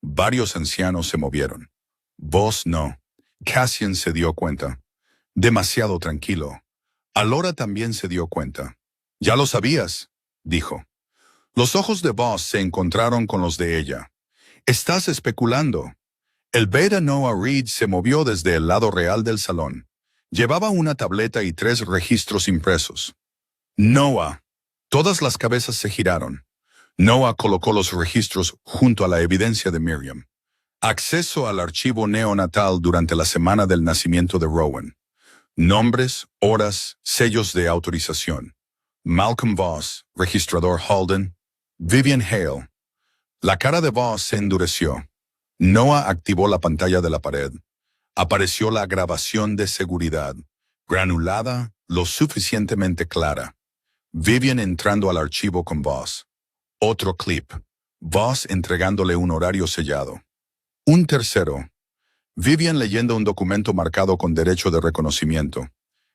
Speaker 1: Varios ancianos se movieron. Voss no. Cassian se dio cuenta. Demasiado tranquilo. Alora también se dio cuenta. Ya lo sabías, dijo. Los ojos de Voss se encontraron con los de ella. Estás especulando. El Beta Noah Reed se movió desde el lado real del salón. Llevaba una tableta y 3 registros impresos. Noah. Todas las cabezas se giraron. Noah colocó los registros junto a la evidencia de Miriam. Acceso al archivo neonatal durante la semana del nacimiento de Rowan. Nombres, horas, sellos de autorización. Malcolm Voss, registrador Holden. Vivian Hale. La cara de Voss se endureció. Noah activó la pantalla de la pared. Apareció la grabación de seguridad, granulada, lo suficientemente clara. Vivian entrando al archivo con Voss. Otro clip. Voss entregándole un horario sellado. Un tercero. Vivian leyendo un documento marcado con derecho de reconocimiento.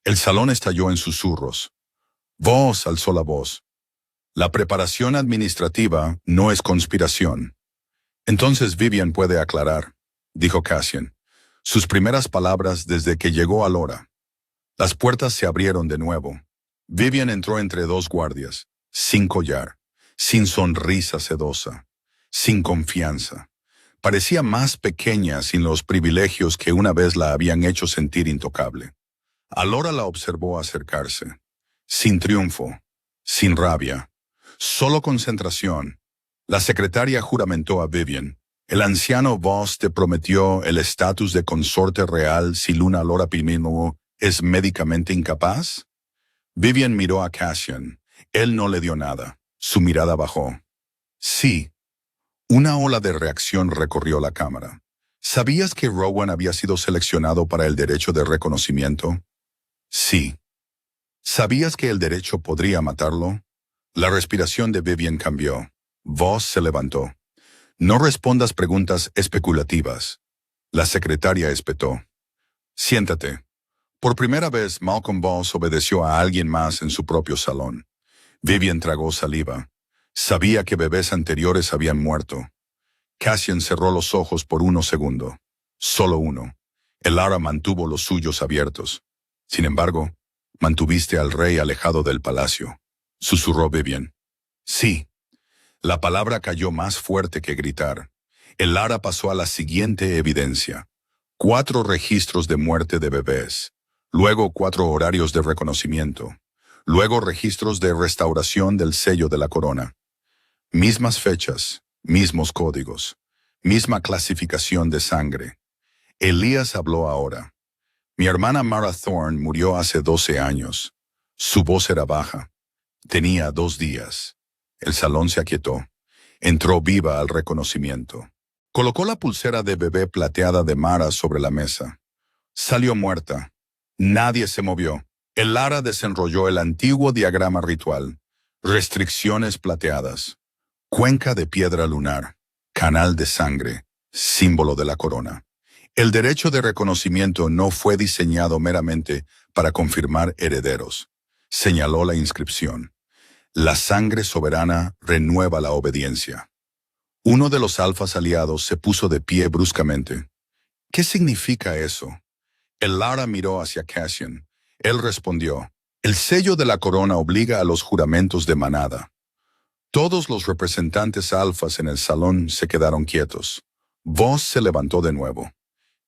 Speaker 1: El salón estalló en susurros. Voss alzó la voz. La preparación administrativa no es conspiración. Entonces Vivian puede aclarar, dijo Cassian. Sus primeras palabras desde que llegó a Alora. Las puertas se abrieron de nuevo. Vivian entró entre 2 guardias, sin collar, sin sonrisa sedosa, sin confianza. Parecía más pequeña sin los privilegios que una vez la habían hecho sentir intocable. Alora la observó acercarse, sin triunfo, sin rabia, solo concentración. La secretaria juramentó a Vivian. El anciano Voss te prometió el estatus de consorte real si Luna Alora Pimino es médicamente incapaz. Vivian miró a Cassian. Él no le dio nada. Su mirada bajó. Sí. Una ola de reacción recorrió la cámara. ¿Sabías que Rowan había sido seleccionado para el derecho de reconocimiento? Sí. ¿Sabías que el derecho podría matarlo? La respiración de Vivian cambió. Voss se levantó. No respondas preguntas especulativas. La secretaria espetó. Siéntate. Por primera vez, Malcolm Voss obedeció a alguien más en su propio salón. Vivian tragó saliva. Sabía que bebés anteriores habían muerto. Cassian cerró los ojos por 1 segundo. Solo uno. Elara mantuvo los suyos abiertos. Sin embargo, mantuviste al rey alejado del palacio. Susurró Vivian. Sí. La palabra cayó más fuerte que gritar. Elara pasó a la siguiente evidencia. 4 registros de muerte de bebés. Luego 4 horarios de reconocimiento. Luego registros de restauración del sello de la corona. Mismas fechas, mismos códigos, misma clasificación de sangre. Elías habló ahora. Mi hermana Mara Thorne murió hace 12 años. Su voz era baja. Tenía 2 días. El salón se aquietó. Entró viva al reconocimiento. Colocó la pulsera de bebé plateada de Mara sobre la mesa. Salió muerta. Nadie se movió. Elara desenrolló el antiguo diagrama ritual. Restricciones plateadas. Cuenca de piedra lunar. Canal de sangre. Símbolo de la corona. El derecho de reconocimiento no fue diseñado meramente para confirmar herederos. Señaló la inscripción. La sangre soberana renueva la obediencia. Uno de los alfas aliados se puso de pie bruscamente. ¿Qué significa eso? Elara miró hacia Cassian. Él respondió, el sello de la corona obliga a los juramentos de manada. Todos los representantes alfas en el salón se quedaron quietos. Voz se levantó de nuevo.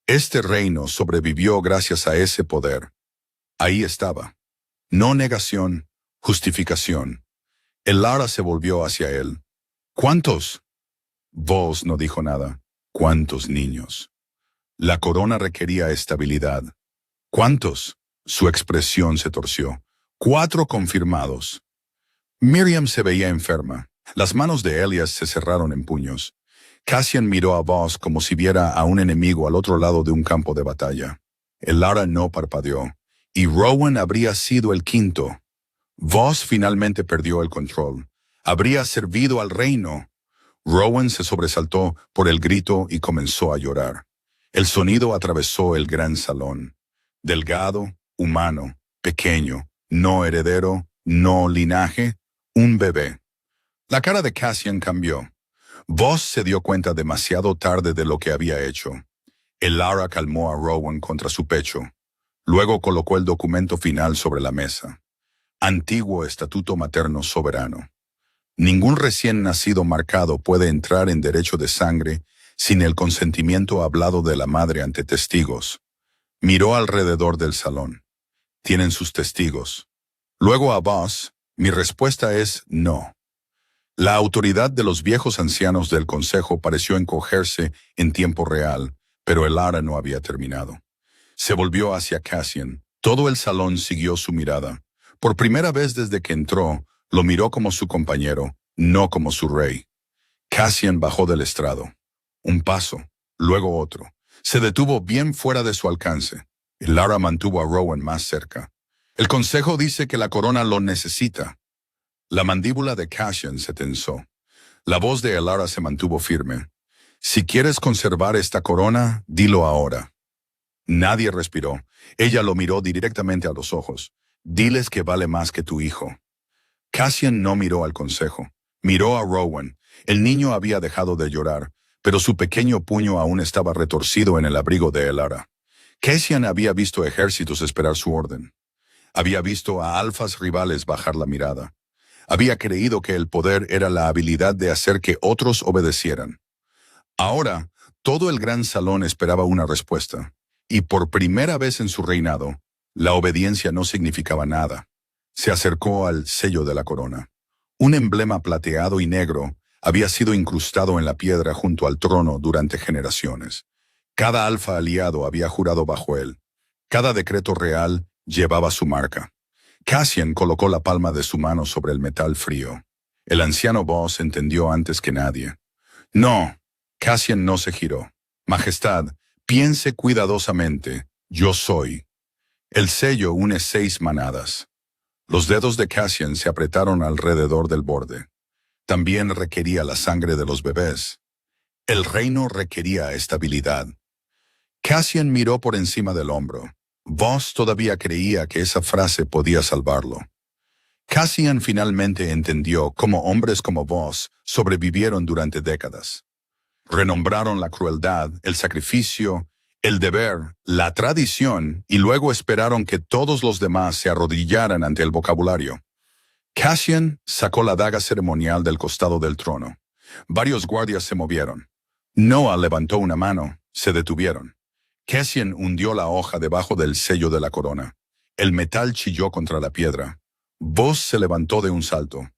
Speaker 1: Este reino sobrevivió gracias a ese poder. Ahí estaba. No negación, justificación. El Lara se volvió hacia él. ¿Cuántos? Voz no dijo nada. ¿Cuántos niños? La corona requería estabilidad. ¿Cuántos? Su expresión se torció. 4 confirmados. Miriam se veía enferma. Las manos de Elias se cerraron en puños. Cassian miró a Voss como si viera a un enemigo al otro lado de un campo de batalla. El Lara no parpadeó, y Rowan habría sido el quinto. Voss finalmente perdió el control. Habría servido al reino. Rowan se sobresaltó por el grito y comenzó a llorar. El sonido atravesó el gran salón. Delgado, humano, pequeño, no heredero, no linaje, un bebé. La cara de Cassian cambió. Voss se dio cuenta demasiado tarde de lo que había hecho. El Lara calmó a Rowan contra su pecho. Luego colocó el documento final sobre la mesa. Antiguo Estatuto Materno Soberano. Ningún recién nacido marcado puede entrar en derecho de sangre sin el consentimiento hablado de la madre ante testigos. Miró alrededor del salón. ¿Tienen sus testigos? Luego a Voss, mi respuesta es no. La autoridad de los viejos ancianos del consejo pareció encogerse en tiempo real, pero el Lara no había terminado. Se volvió hacia Cassian. Todo el salón siguió su mirada. Por primera vez desde que entró, lo miró como su compañero, no como su rey. Cassian bajó del estrado. Un paso, luego otro. Se detuvo bien fuera de su alcance. El Lara mantuvo a Rowan más cerca. El consejo dice que la corona lo necesita. La mandíbula de Cassian se tensó. La voz de Elara se mantuvo firme. Si quieres conservar esta corona, dilo ahora. Nadie respiró. Ella lo miró directamente a los ojos. Diles que vale más que tu hijo. Cassian no miró al consejo. Miró a Rowan. El niño había dejado de llorar, pero su pequeño puño aún estaba retorcido en el abrigo de Elara. Cassian había visto ejércitos esperar su orden. Había visto a alfas rivales bajar la mirada. Había creído que el poder era la habilidad de hacer que otros obedecieran. Ahora, todo el gran salón esperaba una respuesta, y por primera vez en su reinado, la obediencia no significaba nada. Se acercó al sello de la corona. Un emblema plateado y negro había sido incrustado en la piedra junto al trono durante generaciones. Cada alfa aliado había jurado bajo él. Cada decreto real llevaba su marca. Cassian colocó la palma de su mano sobre el metal frío. El anciano Voss entendió antes que nadie. No, Cassian no se giró. Majestad, piense cuidadosamente. Yo soy. El sello une 6 manadas. Los dedos de Cassian se apretaron alrededor del borde. También requería la sangre de los bebés. El reino requería estabilidad. Cassian miró por encima del hombro. Voss todavía creía que esa frase podía salvarlo. Cassian finalmente entendió cómo hombres como Voss sobrevivieron durante décadas. Renombraron la crueldad, el sacrificio, el deber, la tradición, y luego esperaron que todos los demás se arrodillaran ante el vocabulario. Cassian sacó la daga ceremonial del costado del trono. Varios guardias se movieron. Noah levantó una mano, se detuvieron. Cassian hundió la hoja debajo del sello de la corona. El metal chilló contra la piedra. Voss se levantó de un salto.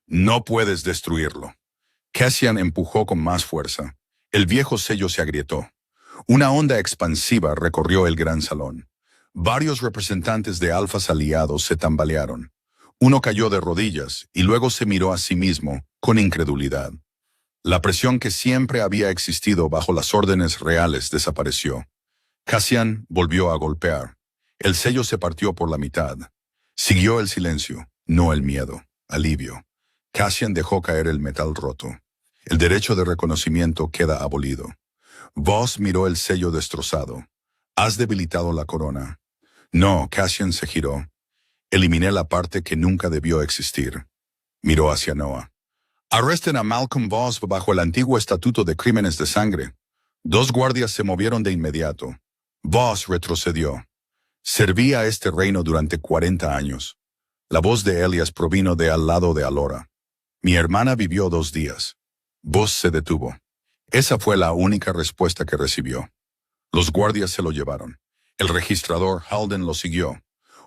Speaker 1: No puedes destruirlo. Cassian empujó con más fuerza. El viejo sello se agrietó. Una onda expansiva recorrió el gran salón. Varios representantes de alfas aliados se tambalearon. Uno cayó de rodillas y luego se miró a sí mismo con incredulidad. La presión que siempre había existido bajo las órdenes reales desapareció. Cassian volvió a golpear. El sello se partió por la mitad. Siguió el silencio, no el miedo, alivio. Cassian dejó caer el metal roto. El derecho de reconocimiento queda abolido. Voss miró el sello destrozado. Has debilitado la corona. No, Cassian se giró. Eliminé la parte que nunca debió existir. Miró hacia Noah. Arresten a Malcolm Voss bajo el antiguo estatuto de crímenes de sangre. 2 guardias se movieron de inmediato. Voss retrocedió. Serví a este reino durante 40 años. La voz de Elias provino de al lado de Alora. Mi hermana vivió 2 días. Buzz se detuvo. Esa fue la única respuesta que recibió. Los guardias se lo llevaron. El registrador Halden lo siguió.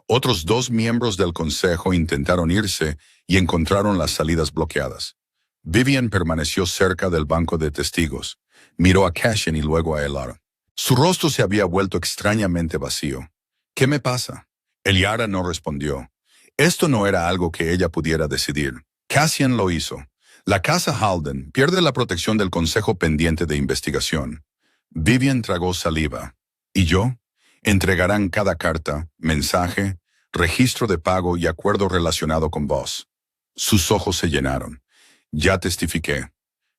Speaker 1: Otros 2 miembros del consejo intentaron irse y encontraron las salidas bloqueadas. Vivian permaneció cerca del banco de testigos. Miró a Cassian y luego a Elara. Su rostro se había vuelto extrañamente vacío. ¿Qué me pasa? Eliara no respondió. Esto no era algo que ella pudiera decidir. Cassian lo hizo. La casa Halden pierde la protección del consejo pendiente de investigación. Vivian tragó saliva. ¿Y yo? Entregarán cada carta, mensaje, registro de pago y acuerdo relacionado con vos. Sus ojos se llenaron. Ya testifiqué.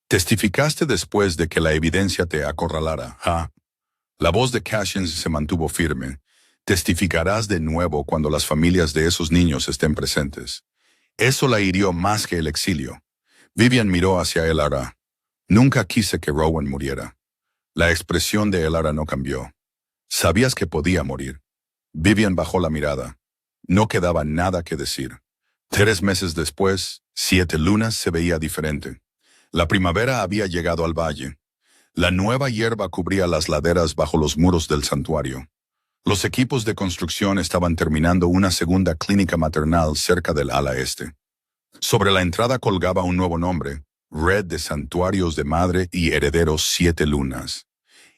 Speaker 1: Testificaste después de que la evidencia te acorralara, ¿ah? La voz de Cassian se mantuvo firme. Testificarás de nuevo cuando las familias de esos niños estén presentes. Eso la hirió más que el exilio. Vivian miró hacia Elara. Nunca quise que Rowan muriera. La expresión de Elara no cambió. Sabías que podía morir. Vivian bajó la mirada. No quedaba nada que decir. 3 meses después, 7 lunas se veía diferente. La primavera había llegado al valle. La nueva hierba cubría las laderas bajo los muros del santuario. Los equipos de construcción estaban terminando una segunda clínica maternal cerca del ala este. Sobre la entrada colgaba un nuevo nombre, Red de Santuarios de Madre y Herederos 7 Lunas.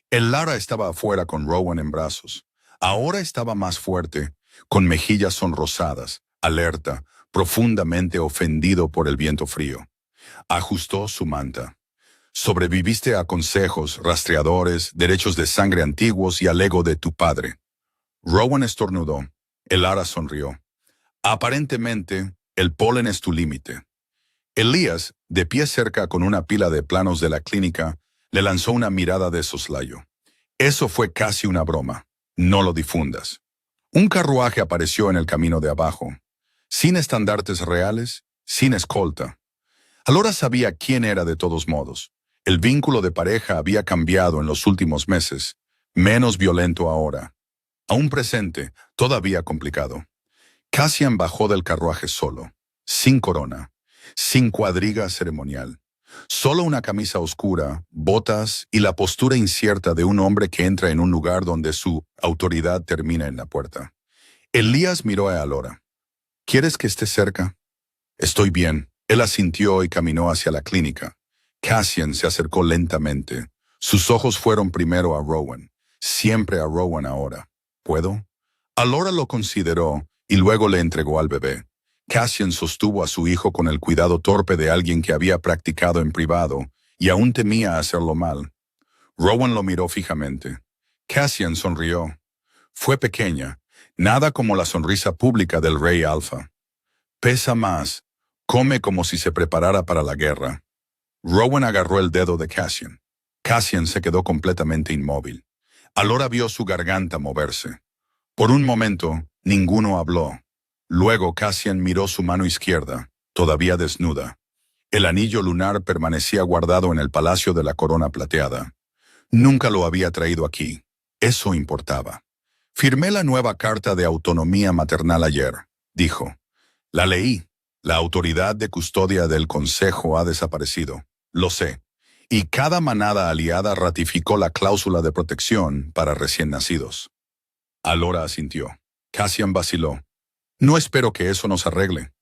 Speaker 1: Elara estaba afuera con Rowan en brazos. Ahora estaba más fuerte, con mejillas sonrosadas, alerta, profundamente ofendido por el viento frío. Ajustó su manta. Sobreviviste a consejos, rastreadores, derechos de sangre antiguos y al ego de tu padre. Rowan estornudó. Elara sonrió. Aparentemente, el polen es tu límite. Elías, de pie cerca con una pila de planos de la clínica, le lanzó una mirada de soslayo. Eso fue casi una broma. No lo difundas. Un carruaje apareció en el camino de abajo. Sin estandartes reales, sin escolta. Alora sabía quién era de todos modos. El vínculo de pareja había cambiado en los últimos meses, menos violento ahora. Aún presente, todavía complicado. Cassian bajó del carruaje solo, sin corona, sin cuadriga ceremonial. Solo una camisa oscura, botas y la postura incierta de un hombre que entra en un lugar donde su autoridad termina en la puerta. Elías miró a Alora. ¿Quieres que esté cerca? Estoy bien. Él asintió y caminó hacia la clínica. Cassian se acercó lentamente. Sus ojos fueron primero a Rowan. Siempre a Rowan ahora. ¿Puedo? Alora lo consideró y luego le entregó al bebé. Cassian sostuvo a su hijo con el cuidado torpe de alguien que había practicado en privado y aún temía hacerlo mal. Rowan lo miró fijamente. Cassian sonrió. Fue pequeña, nada como la sonrisa pública del rey Alfa. Pesa más. Come como si se preparara para la guerra. Rowan agarró el dedo de Cassian. Cassian se quedó completamente inmóvil. Alora vio su garganta moverse. Por un momento, ninguno habló. Luego Cassian miró su mano izquierda, todavía desnuda. El anillo lunar permanecía guardado en el palacio de la corona plateada. Nunca lo había traído aquí. Eso importaba. Firmé la nueva carta de autonomía maternal ayer, dijo. La leí. La autoridad de custodia del consejo ha desaparecido. Lo sé. Y cada manada aliada ratificó la cláusula de protección para recién nacidos. Alora asintió. Cassian vaciló. No espero que eso nos arregle.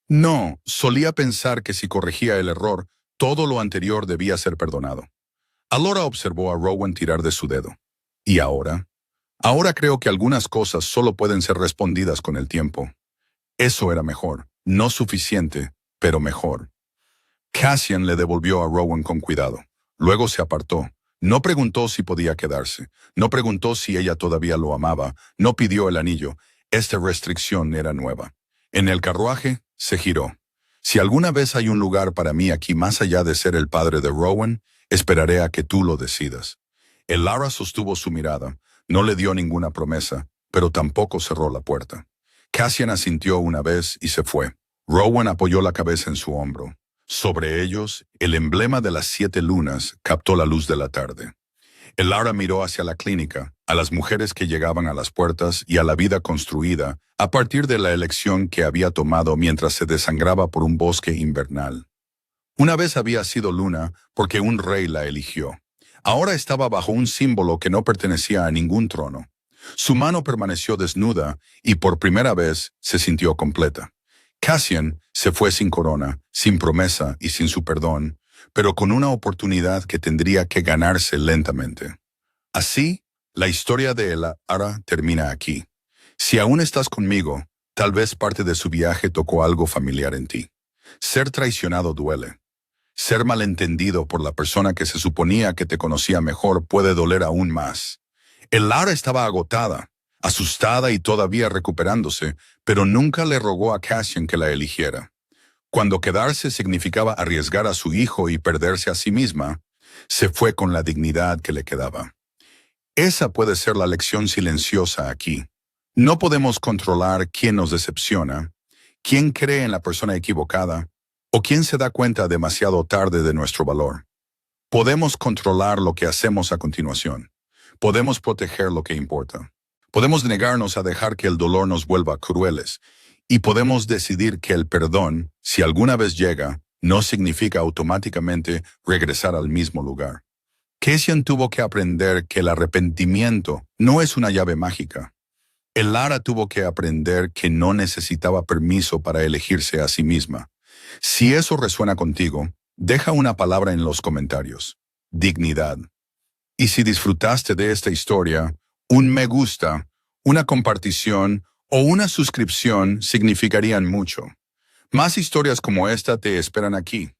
Speaker 1: No, solía pensar que si corregía el error, todo lo anterior debía ser perdonado. Alora observó a Rowan tirar de su dedo. ¿Y ahora? Ahora creo que algunas cosas solo pueden ser respondidas con el tiempo. Eso era mejor. No suficiente, pero mejor. Cassian le devolvió a Rowan con cuidado. Luego se apartó. No preguntó si podía quedarse. No preguntó si ella todavía lo amaba. No pidió el anillo. Esta restricción era nueva. En el carruaje, se giró. Si alguna vez hay un lugar para mí aquí más allá de ser el padre de Rowan, esperaré a que tú lo decidas. Elara sostuvo su mirada. No le dio ninguna promesa, pero tampoco cerró la puerta. Cassian asintió una vez y se fue. Rowan apoyó la cabeza en su hombro. Sobre ellos, el emblema de las 7 lunas captó la luz de la tarde. Elara miró hacia la clínica, a las mujeres que llegaban a las puertas y a la vida construida a partir de la elección que había tomado mientras se desangraba por un bosque invernal. Una vez había sido Luna porque un rey la eligió. Ahora estaba bajo un símbolo que no pertenecía a ningún trono. Su mano permaneció desnuda y por primera vez se sintió completa. Cassian se fue sin corona, sin promesa y sin su perdón, pero con una oportunidad que tendría que ganarse lentamente. Así, la historia de Elara termina aquí. Si aún estás conmigo, tal vez parte de su viaje tocó algo familiar en ti. Ser traicionado duele. Ser malentendido por la persona que se suponía que te conocía mejor puede doler aún más. Elara estaba agotada, asustada y todavía recuperándose, pero nunca le rogó a Cassian que la eligiera. Cuando quedarse significaba arriesgar a su hijo y perderse a sí misma, se fue con la dignidad que le quedaba. Esa puede ser la lección silenciosa aquí. No podemos controlar quién nos decepciona, quién cree en la persona equivocada, o quién se da cuenta demasiado tarde de nuestro valor. Podemos controlar lo que hacemos a continuación. Podemos proteger lo que importa. Podemos negarnos a dejar que el dolor nos vuelva crueles. Y podemos decidir que el perdón, si alguna vez llega, no significa automáticamente regresar al mismo lugar. Cassian tuvo que aprender que el arrepentimiento no es una llave mágica. Elara tuvo que aprender que no necesitaba permiso para elegirse a sí misma. Si eso resuena contigo, deja una palabra en los comentarios. Dignidad. Y si disfrutaste de esta historia, un me gusta, una compartición o una suscripción significarían mucho. Más historias como esta te esperan aquí.